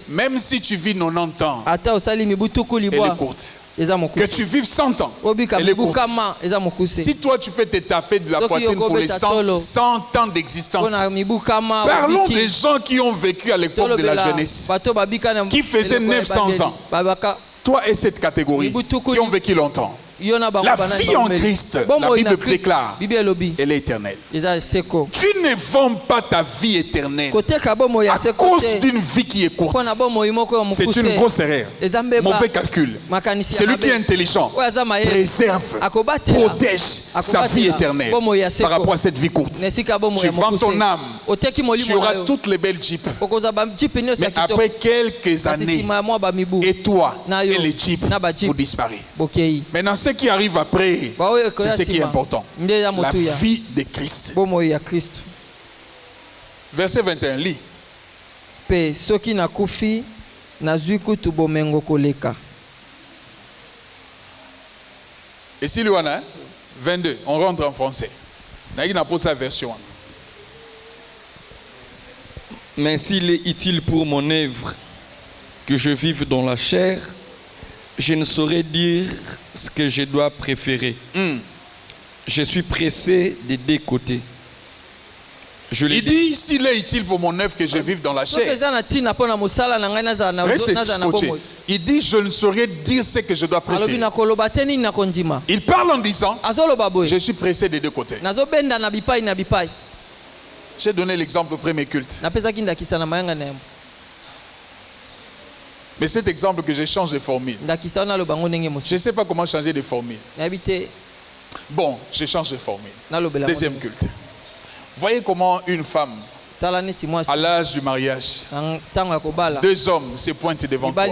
Même si tu vis 90 ans, elle est courte. Que tu vives 100 ans, elle est courte. Si toi, tu peux te taper de la poitrine pour les 100 ans d'existence, parlons des gens qui ont vécu à l'époque de la jeunesse, qui faisaient 900 ans. Toi et cette catégorie, qui ont vécu longtemps. La vie en Christ, la Bible déclare, elle est éternelle. Tu ne vends pas ta vie éternelle à cause d'une vie qui est courte. C'est une grosse erreur. Mauvais calcul. Celui qui est intelligent préserve, protège sa vie éternelle par rapport à cette vie courte. Tu vends ton âme, tu auras toutes les belles jeeps. Mais après quelques années, et toi et les jeeps, vous disparaissez. Maintenant, ce qui arrive après, c'est ce qui est important. La vie de Christ. Verset 21, lis. Pe soki nakufi nazwi kutu bomengo koleka. Et si lui 22, on rentre en français. Nagi na pose sa version. Mais s'il est utile pour mon œuvre que je vive dans la chair, je ne saurais dire ce que je dois préférer. Je suis pressé des deux côtés. Il dit, s'il est utile pour mon œuvre que je vive dans la chair. Il dit, je ne saurais dire ce que je dois préférer. Il parle en disant, je suis pressé des deux côtés. J'ai donné l'exemple au premier culte. Mais cet exemple que je change de formule. Je ne sais pas comment changer de formule. Bon, je change de formule. Deuxième culte. Voyez comment une femme, à l'âge du mariage, deux hommes se pointent devant toi.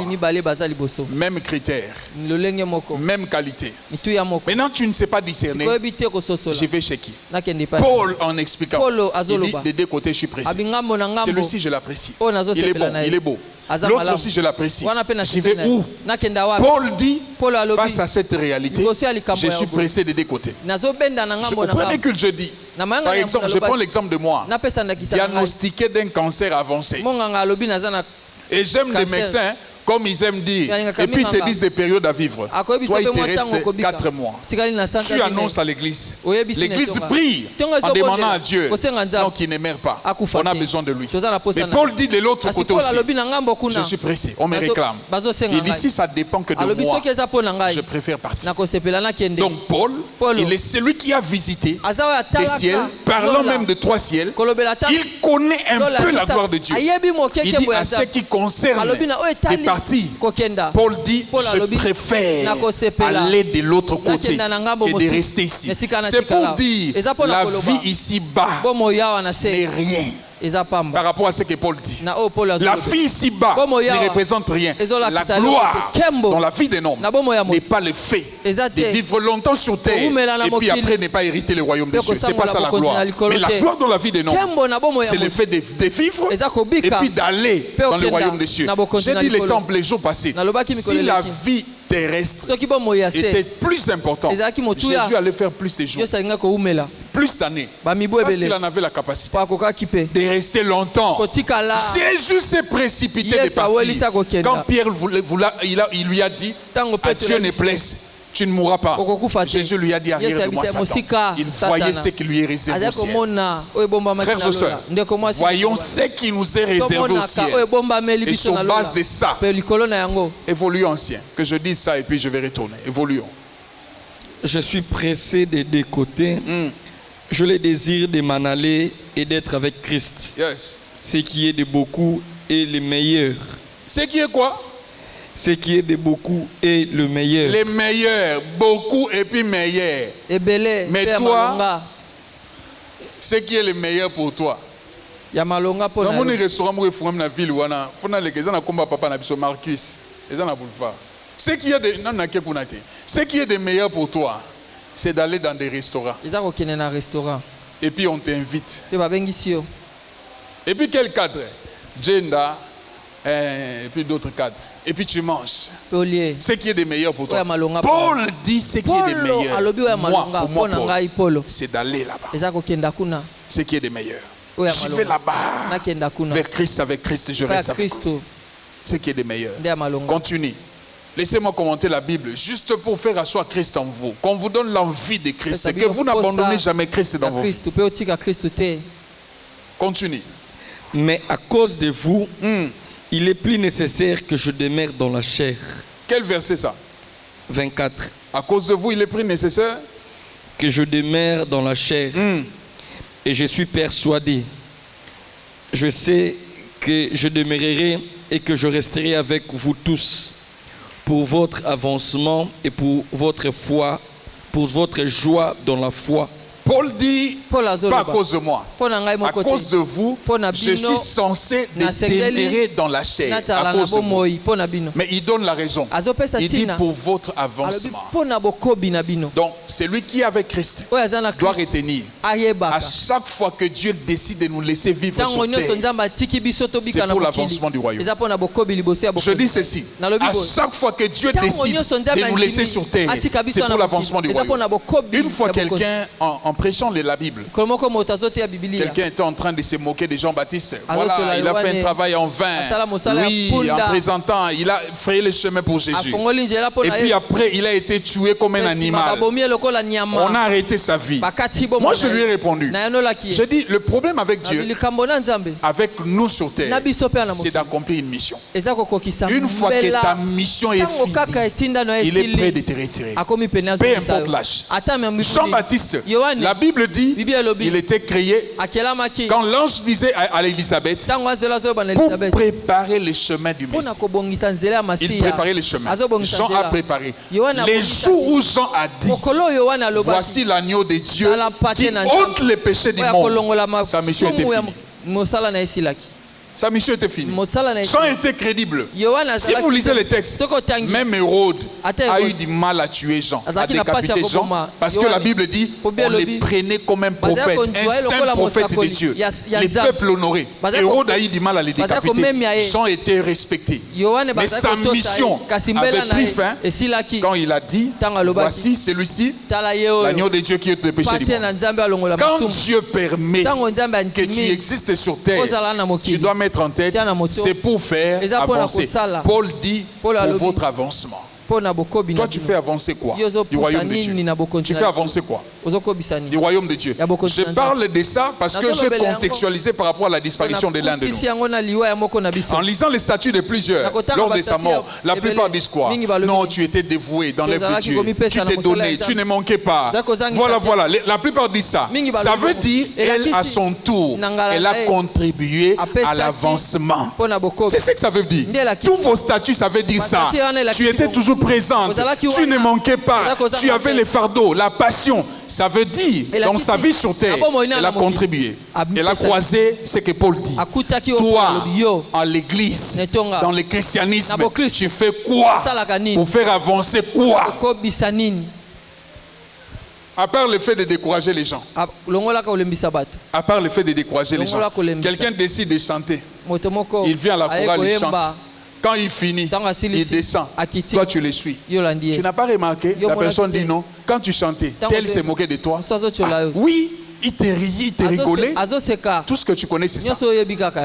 Même critère, même qualité. Maintenant, tu ne sais pas discerner. Je vais chez qui? Paul, en expliquant, il dit, des deux côtés, je suis pressé. Celui-ci, je l'apprécie. Il est bon, il est beau. L'autre aussi, je l'apprécie. J'y vais où? Paul dit, face à cette réalité, je suis pressé des deux côtés. Au premier culte, je dis, par exemple, je prends l'exemple de moi, diagnostiqué d'un cancer avancé. Et j'aime les médecins, comme ils aiment dire, et puis ils te disent des périodes à vivre. Toi, il te reste 4 mois. Tu annonces à l'église. L'église prie en demandant à Dieu non, qu'il ne meurt pas. On a besoin de lui. Mais Paul dit de l'autre côté aussi, je suis pressé, on me réclame. Il dit, si ça dépend que de moi, je préfère partir. Donc Paul, il est celui qui a visité les ciels, parlant même de 3 ciels. Il connaît un peu la gloire de Dieu. Il dit à ce qui concerne les parties, Paul dit, je préfère aller de l'autre côté que de rester ici. C'est pour dire, la vie ici-bas n'est rien par rapport à ce que Paul dit. La vie ici-bas ne représente rien. La gloire dans la vie d'un homme n'est pas le fait de vivre longtemps sur terre et puis après ne pas hériter le royaume de Dieu. C'est pas ça la gloire. Mais la gloire dans la vie d'un homme, c'est le fait de vivre et puis d'aller dans le royaume de Dieu. J'ai dit le temple les jours passés. Si la vie terrestre était plus important, Jésus allait faire plus de jours, plus d'années, parce qu'il en avait la capacité de rester longtemps. Jésus s'est précipité de partir. Quand Pierre il lui a dit, à Dieu ne plaise, tu ne mourras pas. Jésus lui a dit, arrière de moi Satan. Il voyait ce qui lui est réservé au ciel. Frères et sœurs, voyons ce qui nous est réservé au ciel. Et sur base de ça, évoluons ancien. Que je dise ça et puis je vais retourner. Évoluons. Je suis pressé des deux côtés. Je le désire de m'en aller et d'être avec Christ. Yes. Ce qui est de beaucoup est le meilleur. Ce qui est quoi? Ce qui est de beaucoup est le meilleur. Les meilleurs, beaucoup et puis meilleurs. Mais toi, Ce qui est le meilleur pour toi. Ya malonga po dans na mon yo. restaurant mo efungam na ville wana fona le keza na komba papa na biso Marcus eza na boulevard. Ce qui est de non na ke kunate. Ce qui est de meilleur pour toi, c'est d'aller dans des restaurants. Eza ko kene na restaurant. Et puis on t'invite. Pe ba bengisi yo. Et puis quel cadre? Gender et puis d'autres cadres. Et puis tu manges. Ce qui est de meilleur pour toi. Paul dit ce qui est de meilleur. Moi, pour moi, Paul, c'est d'aller là-bas. Ce qui est de meilleur. Je vais là-bas. Vers Christ, avec Christ, je reste avec vous. Ce qui est de meilleur. Continue. Laissez-moi commenter la Bible, juste pour faire asseoir Christ en vous. Qu'on vous donne l'envie de Christ. Que vous n'abandonnez jamais Christ dans vos vies. Continue. Mais à cause de vous, il est plus nécessaire que je demeure dans la chair. Quel verset ça? 24. À cause de vous, il est plus nécessaire que je demeure dans la chair. Et je suis persuadé. Je sais que je demeurerai et que je resterai avec vous tous pour votre avancement et pour votre foi, pour votre joie dans la foi. Paul dit, pas à cause de moi, à cause de vous, je suis censé demeurer dans la chair, à cause de vous. Mais il donne la raison. Il dit pour votre avancement. Donc, celui qui est avec Christ doit retenir, à chaque fois que Dieu décide de nous laisser vivre sur terre, c'est pour l'avancement du royaume. Je dis ceci, à chaque fois que Dieu décide de nous laisser sur terre, c'est pour l'avancement du royaume. Une fois quelqu'un en prêchant la Bible, quelqu'un était en train de se moquer de Jean-Baptiste. Voilà, il a fait un travail en vain. Oui, en présentant, il a frayé le chemin pour Jésus. Et puis après, il a été tué comme un animal. On a arrêté sa vie. Moi, je lui ai répondu. J'ai dit, le problème avec Dieu, avec nous sur terre, c'est d'accomplir une mission. Une fois que ta mission est finie, il est prêt de te retirer. Peu importe l'âge. Jean-Baptiste, la Bible dit, il était créé quand l'ange disait à Élisabeth pour préparer le chemin du Messie. Il préparait le chemin. Jean a préparé. Les jours où Jean a dit, voici l'agneau de Dieu qui ôte les péchés du monde, sa mission était finie. Sa mission était finie. Jean était crédible. Si vous lisez les textes, même Hérode a eu du mal à tuer Jean, à décapiter Jean, parce que la Bible dit on les prenait comme un prophète, un saint prophète de Dieu. Les peuples honorés. Hérode a eu du mal à les décapiter. Jean était respecté. Mais sa mission avait pris fin quand il a dit voici celui-ci, l'agneau de Dieu qui est le péché du monde. Quand Dieu permet que tu existes sur terre, tu dois mettre en tête, c'est pour faire avancer. Paul dit pour votre avancement. Toi, tu fais avancer quoi? Du royaume de Dieu. Tu fais avancer quoi? Du royaume de Dieu. Je parle de ça parce que j'ai contextualisé par rapport à la disparition de l'un de nous. En lisant les statuts de plusieurs, lors de sa mort, la plupart disent quoi? Non, tu étais dévoué dans l'œuvre de Dieu. Tu t'es donné, tu ne manquais pas. Voilà. La plupart disent ça. Ça veut dire, elle, à son tour, elle a contribué à l'avancement. C'est ce que ça veut dire. Tous vos statuts, ça veut dire ça. Tu étais toujours présente, tu ne manquais pas, tu avais les fardeaux, la passion. Ça veut dire, dans sa vie sur terre, elle a contribué. Elle a croisé ce que Paul dit. Toi, en l'église, dans le christianisme, tu fais quoi pour faire avancer quoi? À part le fait de décourager les gens. À part le fait de décourager les gens. Quelqu'un décide de chanter. Il vient à la chorale, il chante. Quand il finit, il descend. Toi, tu le suis. Tu n'as pas remarqué? La personne dit non. Quand tu chantais, tel s'est moqué de toi. Oui, il te riait, il te rigolait. Tout ce que tu connais, c'est ça.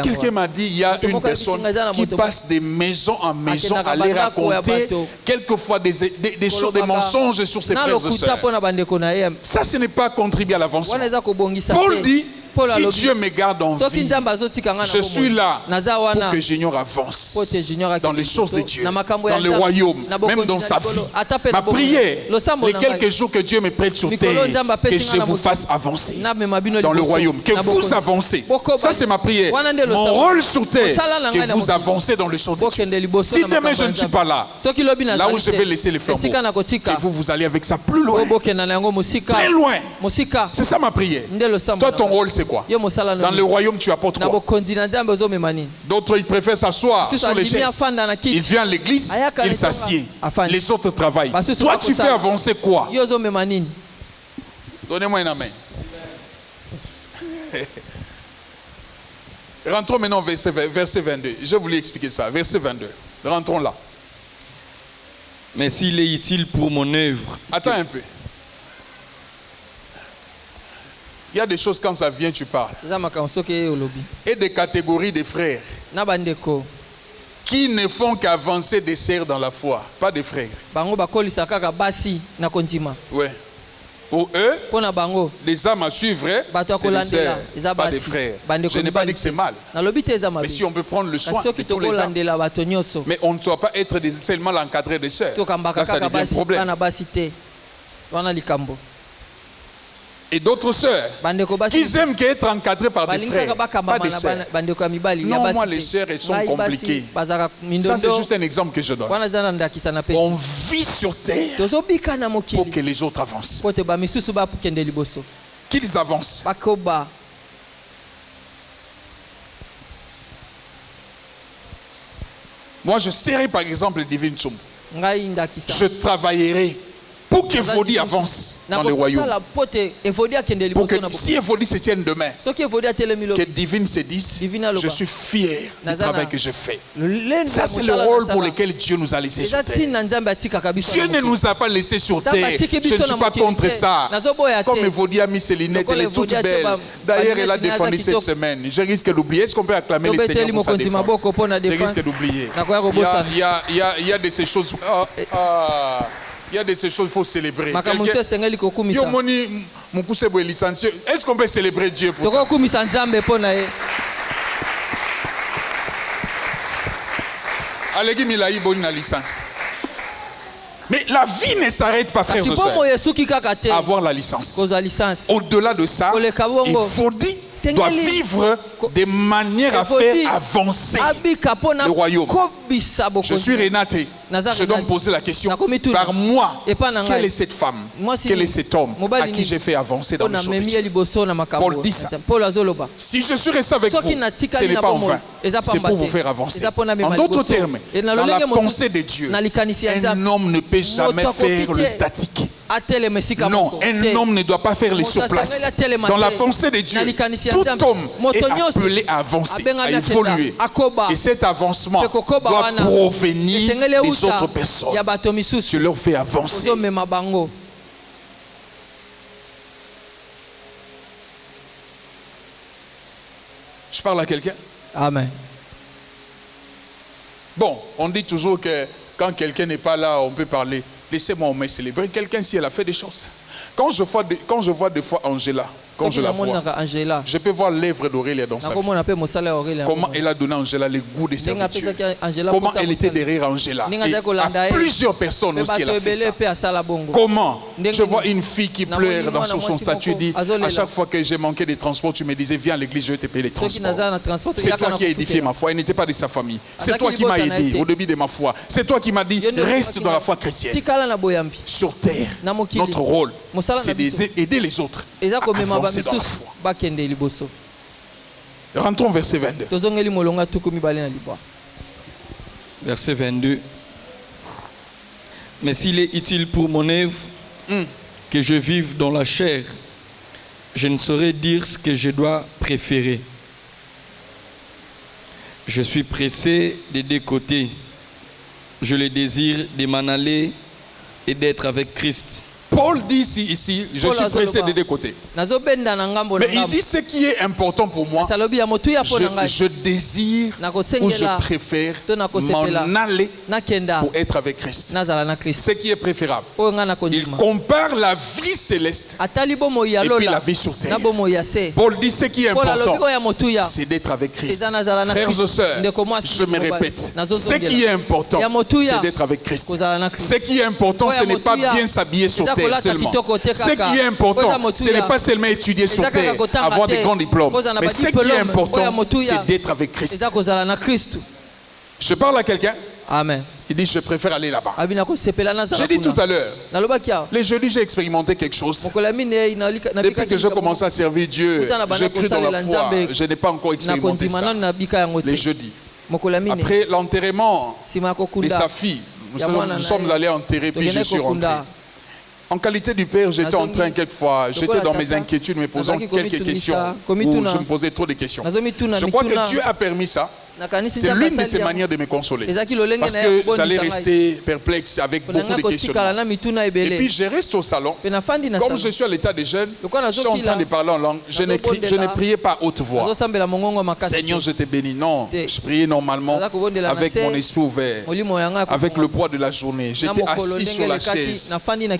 Quelqu'un m'a dit, il y a une personne qui passe de maison en maison à les raconter quelquefois des choses, des mensonges sur ses frères et sœurs. Ça, ce n'est pas contribuer à l'avancement. Paul dit, Si Dieu me garde en vie, je suis là pour que Junior avance dans les choses de Dieu, dans le royaume, même dans sa vie. Ma prière, les quelques jours que Dieu me prête sur terre, que je vous fasse avancer dans le royaume, que vous avancez. Ça c'est ma prière. Mon rôle sur terre, que vous avancez dans les choses de Dieu. Si demain je ne suis pas là, là où je vais laisser les flambeaux, que vous allez avec ça plus loin, très loin. C'est ça ma prière. Toi ton rôle c'est quoi? Dans le royaume tu apportes quoi? D'autres ils préfèrent s'asseoir sur les chaises. Ils viennent à l'église, ils s'assiedent. Les autres travaillent. Toi tu fais avancer quoi? Donnez-moi un amen. Rentrons maintenant au verset 22. Je voulais expliquer ça. Verset 22. Rentrons là. Mais s'il est utile pour mon œuvre. Attends un peu. Il y a des choses quand ça vient, tu parles. Et des catégories de frères qui ne font qu'avancer des sœurs dans la foi, pas des frères. Ouais. Pour eux, les âmes à suivre, c'est des sœurs, pas des frères. Je n'ai pas dit que c'est mal. Mais si on peut prendre le soin de tous les âmes, mais on ne doit pas être seulement l'encadré des sœurs. Là, ça devient un problème. Et d'autres sœurs qui aiment qu'être encadrés par des frères, pas des sœurs. Non, moi les sœurs elles sont compliquées. Ça c'est juste un exemple que je donne. On vit sur terre pour que les autres avancent. Qu'ils avancent. Moi je serai par exemple Divine Tsumbu. Je travaillerai pour qu'Evodi avance dans le royaume. Pour que si Evodi se tienne demain, que Divine se dise, je suis fier du travail que je fais. Ça c'est le rôle pour lequel Dieu nous a laissés sur terre. Dieu ne nous a pas laissés sur terre. Je ne suis pas contre ça. Comme Evodi a mis ses lunettes, elle est toute belle. D'ailleurs, elle a défendu cette semaine. Je risque d'oublier. Est-ce qu'on peut acclamer le Seigneur pour sa défense? Je risque d'oublier. Il y a de ces choses. Il y a de ces choses qu'il faut célébrer. Est-ce qu'on peut célébrer Dieu pour ça? Mais la vie ne s'arrête pas, frères et sœurs, à avoir la licence. Au-delà de ça, il faut dire doit vivre de manière à faire avancer le royaume. Je suis Renaté. Je dois me poser la question par moi, quelle est cette femme, quel est cet homme à qui j'ai fait avancer dans le choses de Dieu? Paul dit ça. Si je suis resté avec vous, ce n'est pas en vain. C'est pour vous faire avancer. En d'autres termes, dans la pensée de Dieu, un homme ne peut jamais faire le statique. Non, un homme ne doit pas faire les surplaces. Dans la pensée de Dieu, tout homme est appelé à avancer, à évoluer. Et cet avancement doit provenir des autres personnes. Tu leur fais avancer. Je parle à quelqu'un? Amen. Bon, on dit toujours que quand quelqu'un n'est pas là, on peut parler. Laissez-moi au moins célébrer quelqu'un si elle a fait des choses. Quand je vois des fois Angela, quand je la vois, je peux voir l'œuvre d'Aurélia dans sa vie. Comment elle a donné à Angela le goût de servitude. Comment elle était derrière Angela. Et à plusieurs personnes aussi elle a fait ça. Comment je vois une fille qui pleure sur son statut et dit à chaque fois que j'ai manqué de transport, tu me disais viens à l'église, je vais te payer les transports. C'est toi qui as édifié ma foi. Elle n'était pas de sa famille. C'est toi qui m'as aidé au début de ma foi. C'est toi qui m'as dit reste dans la foi chrétienne. Sur terre, notre rôle, c'est d'aider les autres à avancer dans la foi. Rentrons au verset 22. Verset 22. Mais s'il est utile pour mon œuvre, que je vive dans la chair, je ne saurais dire ce que je dois préférer. Je suis pressé des deux côtés. Je le désire de m'en aller et d'être avec Christ. Paul dit ici, je suis pressé des deux côtés. Mais il dit ce qui est important pour moi, je désire ou je préfère m'en aller pour être avec Christ. Ce qui est préférable. Il compare la vie céleste et puis la vie sur terre. Paul dit ce qui est important, c'est d'être avec Christ. Frères et sœurs, je me répète, ce qui est important, c'est d'être avec Christ. Ce qui est important, ce n'est pas bien s'habiller sur terre seulement. Ce qui est important, ce n'est pas seulement étudier sur terre, avoir des grands diplômes. Mais ce qui est important, c'est d'être avec Christ. Je parle à quelqu'un. Amen. Il dit, je préfère aller là-bas. J'ai dit tout à l'heure, les jeudis, j'ai expérimenté quelque chose. Depuis que j'ai commencé à servir Dieu, j'ai cru dans la foi. Je n'ai pas encore expérimenté ça. Les jeudis. Après l'enterrement de sa fille, nous sommes allés enterrer, puis je suis rentré. En qualité du père, j'étais en train quelquefois, j'étais dans mes inquiétudes, me posant quelques questions, où je me posais trop de questions. Je crois que Dieu a permis ça. C'est l'une de ses manières de me consoler. Parce que j'allais rester perplexe avec beaucoup de questionnements. Et puis je reste au salon. Comme je suis à l'état de jeûne, je suis en train de parler en langue. Je ne priais pas haute voix. Seigneur, je te bénis. Non, je priais normalement avec mon esprit ouvert, avec le poids de la journée. J'étais assis sur la chaise.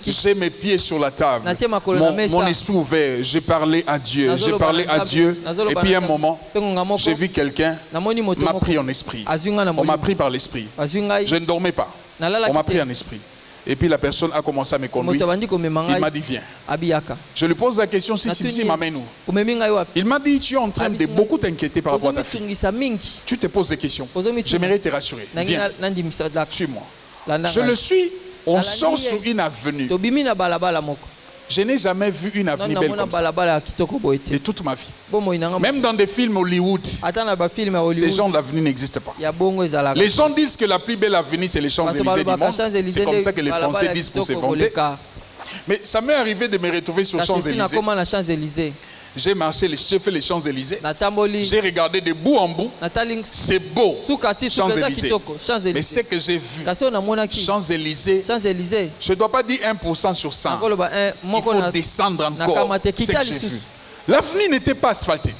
J'ai mes pieds sur la table. Mon esprit ouvert. J'ai parlé à Dieu. J'ai parlé à Dieu. Et puis à un moment, j'ai vu quelqu'un m'a pris en esprit. On m'a pris par l'esprit. Je ne dormais pas. On m'a pris en esprit. Et puis la personne a commencé à me conduire. Il m'a dit viens. Je lui pose la question si m'amène où. Il m'a dit tu es en train de beaucoup t'inquiéter par rapport à ta fille. Tu te poses des questions. J'aimerais te rassurer. Viens. Suis-moi. Je le suis. On sort sur une avenue. Je n'ai jamais vu une avenue belle comme ça. De toute ma vie. Même dans des films Hollywood, ces genres d'avenue n'existent pas. Les gens disent que la plus belle avenue, c'est les Champs-Élysées du monde. C'est comme ça que les Français disent pour se vanter. Mais ça m'est arrivé de me retrouver sur Champs-Élysées. J'ai marché, j'ai fait les Champs-Élysées. J'ai regardé de bout en bout. C'est beau. Champs-Élysées. Mais ce que j'ai vu, Champs-Élysées, je ne dois pas dire 1% sur 100. Il faut descendre encore. Ce que j'ai vu. L'avenue n'était pas asphaltée.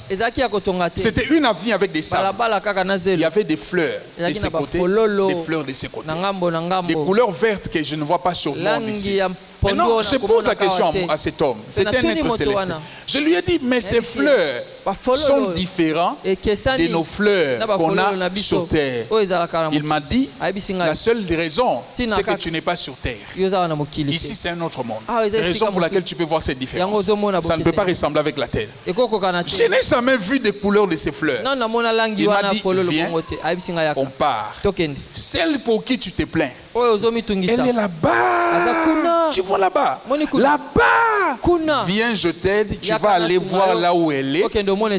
C'était une avenue avec des sables. Il y avait des fleurs de ce côté, des fleurs de ce côté. Des couleurs vertes que je ne vois pas sur le monde ici. Maintenant, je pose la question à cet homme. C'est un être céleste. Je lui ai dit, mais ces fleurs sont différentes de nos fleurs qu'on a sur terre. Il m'a dit, la seule raison, c'est que tu n'es pas sur terre. Ici, c'est un autre monde. La raison pour laquelle tu peux voir cette différence. Ça ne peut pas ressembler avec la terre. Je n'ai jamais vu des couleurs de ces fleurs. Il m'a dit, viens, on part. Celle pour qui tu te plains, elle est là-bas. Tu vois là-bas. Là-bas. Viens, je t'aide. Tu vas aller voir là où elle est.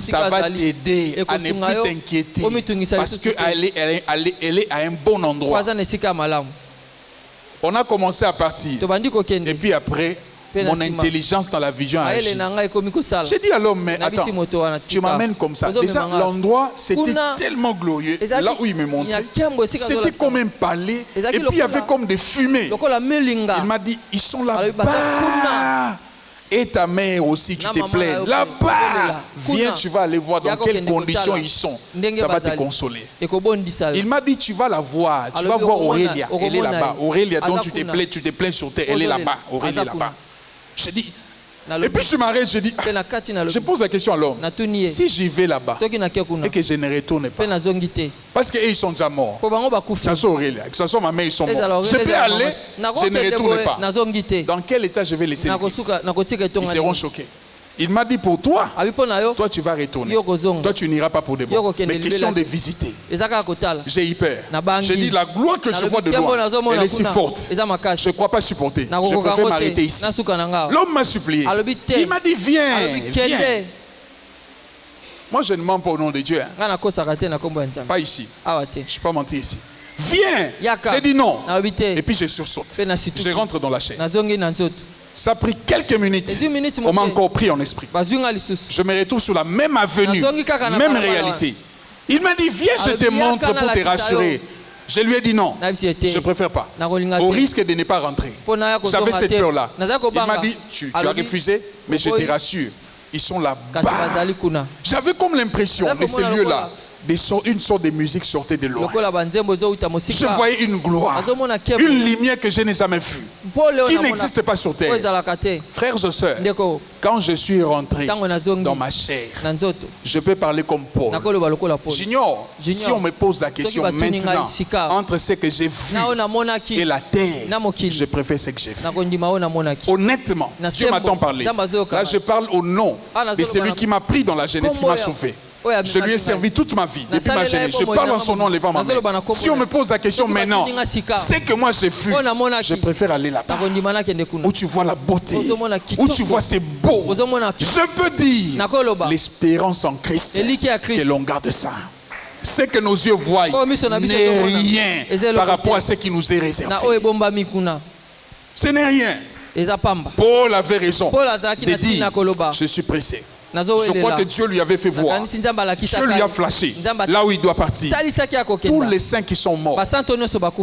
Ça va t'aider à ne plus t'inquiéter. Parce qu'elle est à un bon endroit. On a commencé à partir. Et puis après, mon intelligence dans la vision a agi. J'ai dit à l'homme, mais attends, tu m'amènes comme ça. Déjà, l'endroit, c'était tellement glorieux. Là où il me montrait, c'était comme un palais. Et puis, il y avait comme des fumées. Il m'a dit, ils sont là-bas. Et ta mère aussi, tu te plains. Là-bas. Viens, tu vas aller voir dans quelles conditions ils sont. Ça va te consoler. Il m'a dit, tu vas la voir. Tu vas voir Aurélia. Elle est là-bas. Aurélia dont tu te plains sur terre. Elle est là-bas. Aurélia est là-bas. Je dis, et puis je m'arrête, je dis, je pose la question à l'homme. Si j'y vais là-bas et que je ne retourne pas, parce qu'ils sont déjà morts, que ce soit Aurélia, que ce soit ma mère, ils sont morts. Je peux aller, je ne retourne pas. Dans quel état je vais laisser les Ils seront choqués. Il m'a dit pour toi, toi tu vas retourner. Toi tu n'iras pas pour de bon. Mais question de visiter. J'ai eu peur. J'ai dit la gloire que je vois de loin, elle est si forte. Je ne crois pas supporter. Je préfère m'arrêter ici. L'homme m'a supplié. Il m'a dit viens. Moi je ne mens pas au nom de Dieu. Pas ici. Je ne suis pas menti ici. Viens. J'ai dit non. Et puis je sursaute. Je rentre dans la chaîne. Ça a pris quelques minutes. On m'a encore pris en esprit. Je me retrouve sur la même avenue, même réalité. Il m'a dit, viens, je te montre pour te rassurer. Je lui ai dit non, je ne préfère pas. Au risque de ne pas rentrer. J'avais cette peur-là. Il m'a dit, tu as refusé, mais je te rassure, ils sont là-bas. J'avais comme l'impression de ces lieux-là, une sorte de musique sortait de loin. Je voyais une gloire, une lumière que je n'ai jamais vue, qui n'existe pas sur terre. Frères et sœurs, quand je suis rentré dans ma chair, je peux parler comme Paul. J'ignore si on me pose la question maintenant, entre ce que j'ai vu et la terre, je préfère ce que j'ai vu. Honnêtement, Dieu m'a tant parlé. Là, je parle au nom de celui qui m'a pris dans la jeunesse, qui m'a sauvé. Je lui ai servi toute ma vie, depuis ma jeunesse. Je parle en son nom en levant ma main. Si on me pose la question maintenant, c'est que moi j'ai vu, je préfère aller là-bas, où tu vois la beauté, où tu vois c'est beau. Je peux dire, l'espérance en Christ, que l'on garde ça. Ce que nos yeux voient n'est rien par rapport à ce qui nous est réservé. Ce n'est rien. Paul avait raison de dire, je suis pressé. Je crois que Dieu lui avait fait voir. Dieu lui a flashé là où il doit partir. Tous les saints qui sont morts,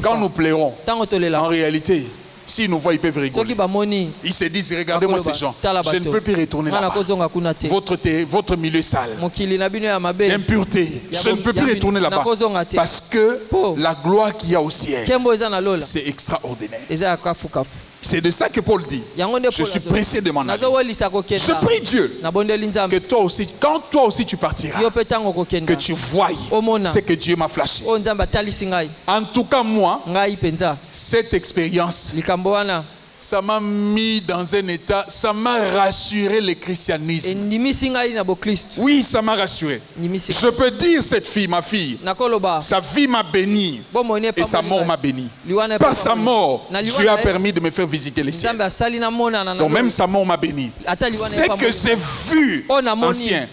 quand nous pleurons, en réalité, s'ils nous voient, ils peuvent rigoler. Ils se disent, regardez-moi ces gens, je ne peux plus retourner là-bas. Votre milieu sale, impureté, je ne peux plus retourner là-bas. Parce que la gloire qu'il y a au ciel, c'est extraordinaire. C'est de ça que Paul dit. Je suis pressé de m'en aller. Je prie Dieu que toi aussi, quand toi aussi tu partiras, que tu voies ce que Dieu m'a flashé. En tout cas, moi, cette expérience, ça m'a mis dans un état, ça m'a rassuré le christianisme. Oui, ça m'a rassuré. Je peux dire cette fille, ma fille, sa vie m'a béni et sa mort m'a béni. Par sa mort, Dieu a permis de me faire visiter les cieux. Donc même sa mort m'a béni. C'est que j'ai vu ancien.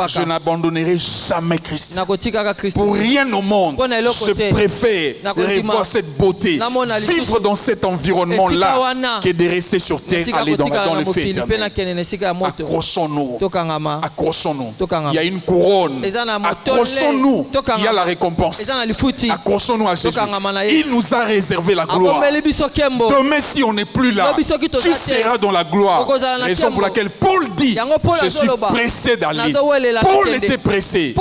Je n'abandonnerai jamais Christ. Pour rien au monde, je préfère revoir cette beauté, vivre dans cet environnement-là, que de rester sur terre, aller dans le feu éternel. Accrochons-nous. Accrochons-nous. Il y a une couronne. Accrochons-nous. Il y a la récompense. Accrochons-nous à Jésus. Il nous a réservé la gloire. Demain, si on n'est plus là, tu seras dans la gloire. Raison pour laquelle Paul dit, je suis pressé d'aller. Paul était pressé.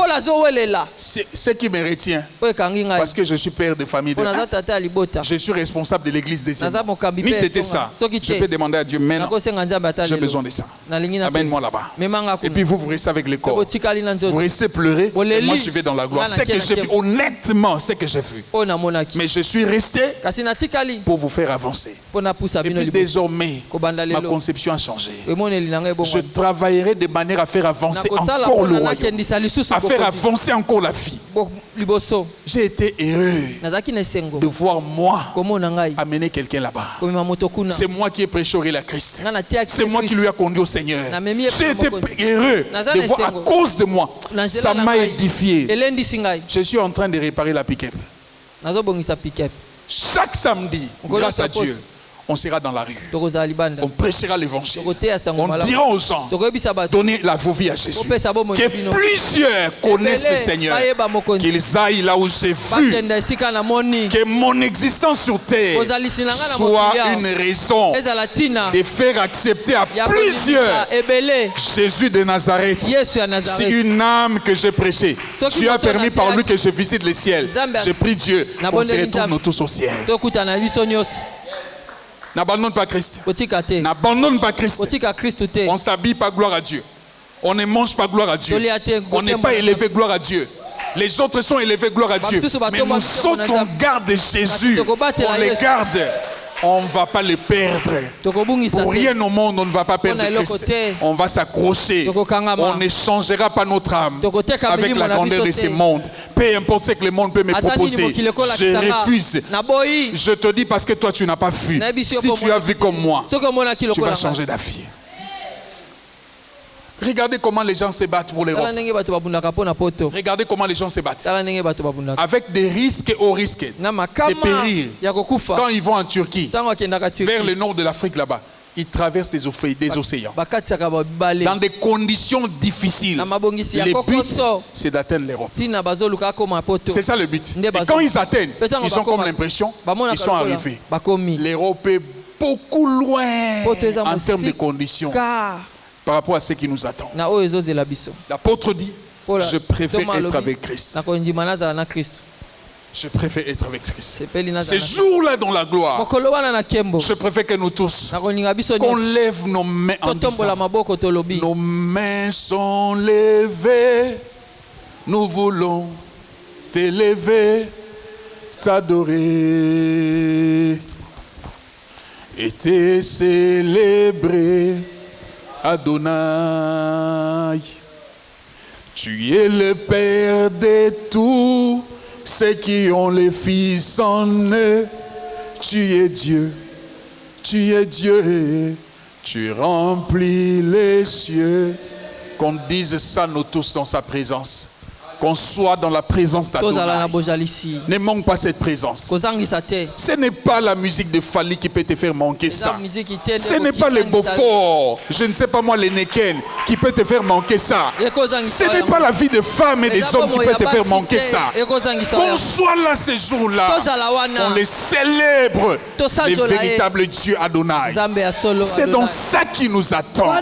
Ce qui me retient, parce que je suis père de famille, je suis responsable de l'église des Seigneurs. N'était ça. Je peux demander à Dieu maintenant, j'ai besoin de ça. Amène-moi là-bas. Et puis vous restez avec le corps. Vous restez pleurer. Et moi je vais dans la gloire. Ce que j'ai vu, honnêtement, ce que j'ai vu. Mais je suis resté pour vous faire avancer. Et puis désormais, ma conception a changé. Je travaillerai de manière à faire avancer encore le royaume, à faire avancer encore la vie. J'ai été heureux de voir moi amener quelqu'un là-bas. C'est moi qui ai prêché au Christ. C'est moi qui lui ai conduit au Seigneur. J'ai été heureux de voir à cause de moi. Ça m'a édifié. Je suis en train de réparer la pick-up. Chaque samedi, grâce à Dieu, on sera dans la rue. On prêchera l'évangile. On dira aux gens, donnez vos vies à Jésus. Que plusieurs connaissent le Seigneur. Qu'ils aillent là où j'ai vu. Que mon existence sur terre soit une raison de faire accepter à plusieurs Jésus de Nazareth. C'est une âme que j'ai prêchée. Tu as permis par lui que je visite le ciel. Je prie Dieu qu'on se retourne tous au ciel. N'abandonne pas Christ. N'abandonne pas Christ. On ne s'habille pas, gloire à Dieu. On ne mange pas, gloire à Dieu. On n'est pas élevé, gloire à Dieu. Les autres sont élevés, gloire à Dieu. Mais nous autres, on garde Jésus. On les garde. On ne va pas les perdre. Pour rien au monde, on ne va pas perdre Christ. On va s'accrocher. On ne changera pas notre âme avec la grandeur de ce monde. Peu importe ce que le monde peut me proposer, je refuse. Je te dis parce que toi, tu n'as pas vu. Si tu as vu comme moi, tu vas changer d'avis. Regardez comment les gens se battent pour l'Europe. Regardez comment les gens se battent. Avec des risques au risque de périr. Quand ils vont en Turquie, vers le nord de l'Afrique là-bas, ils traversent des océans. Dans des conditions difficiles. Le but, c'est d'atteindre l'Europe. C'est ça le but. Et quand ils atteignent, ils ont comme l'impression qu'ils sont arrivés. L'Europe est beaucoup loin en termes de conditions par rapport à ce qui nous attend. L'apôtre dit, je préfère être avec Christ. Je préfère être avec Christ. Ces jours-là dans la gloire, je préfère que nous tous, qu'on lève nos mains en disant, nos mains sont levées, nous voulons t'élever, t'adorer et te célébrer, Adonai. Tu es le Père de tous ceux qui ont les fils en eux. Tu es Dieu, tu remplis les cieux. Qu'on dise ça nous tous dans sa présence. Qu'on soit dans la présence d'Adonai. Ne manque pas cette présence. Ce n'est pas la musique de Fali qui peut te faire manquer ça. Ce n'est pas les Beaufort, je ne sais pas moi les Neken qui peut te faire manquer ça. Ce n'est pas la vie de femmes et des hommes qui peut te faire manquer ça. Qu'on soit là ces jours-là, on les célèbre, les véritables dieux Adonai. C'est dans ça qui nous attend.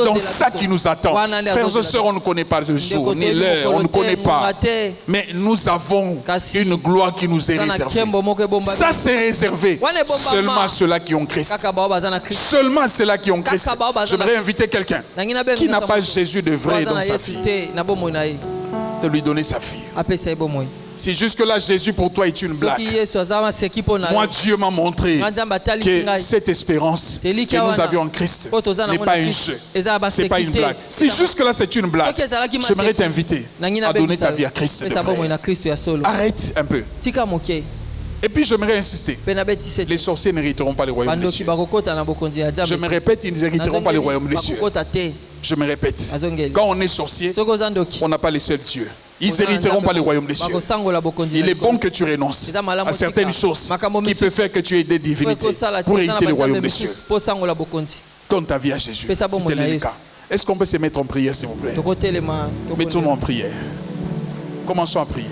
Dans ça qui nous attend. Frères et sœurs, on ne connaît pas le jour ni l'heure, on ne connaît pas. Mais nous avons une gloire qui nous est réservée. Ça c'est réservé seulement à ceux-là qui ont Christ. Seulement ceux-là qui ont Christ. J'aimerais inviter quelqu'un qui n'a pas Jésus de vrai dans sa vie, de lui donner sa fille. Si jusque-là Jésus pour toi est une blague, moi Dieu m'a montré que cette espérance que nous avions en Christ n'est pas un jeu, c'est pas une blague. Si jusque-là c'est une blague, j'aimerais t'inviter à donner ta vie à Christ de vrai. Arrête un peu. Et puis j'aimerais insister, les sorciers n'hériteront pas le royaume des cieux. Je me répète, ils n'hériteront pas le royaume des cieux. Je me répète, quand on est sorcier, on n'a pas les seuls dieux. Ils n'hériteront pas le royaume des cieux. Il est bon que tu renonces à certaines choses qui peuvent faire que tu aies des divinités pour hériter le royaume des cieux. Donne ta vie à Jésus, si tel est le cas. Est-ce qu'on peut se mettre en prière, s'il vous plaît? Mettons-nous en prière. Commençons à prier.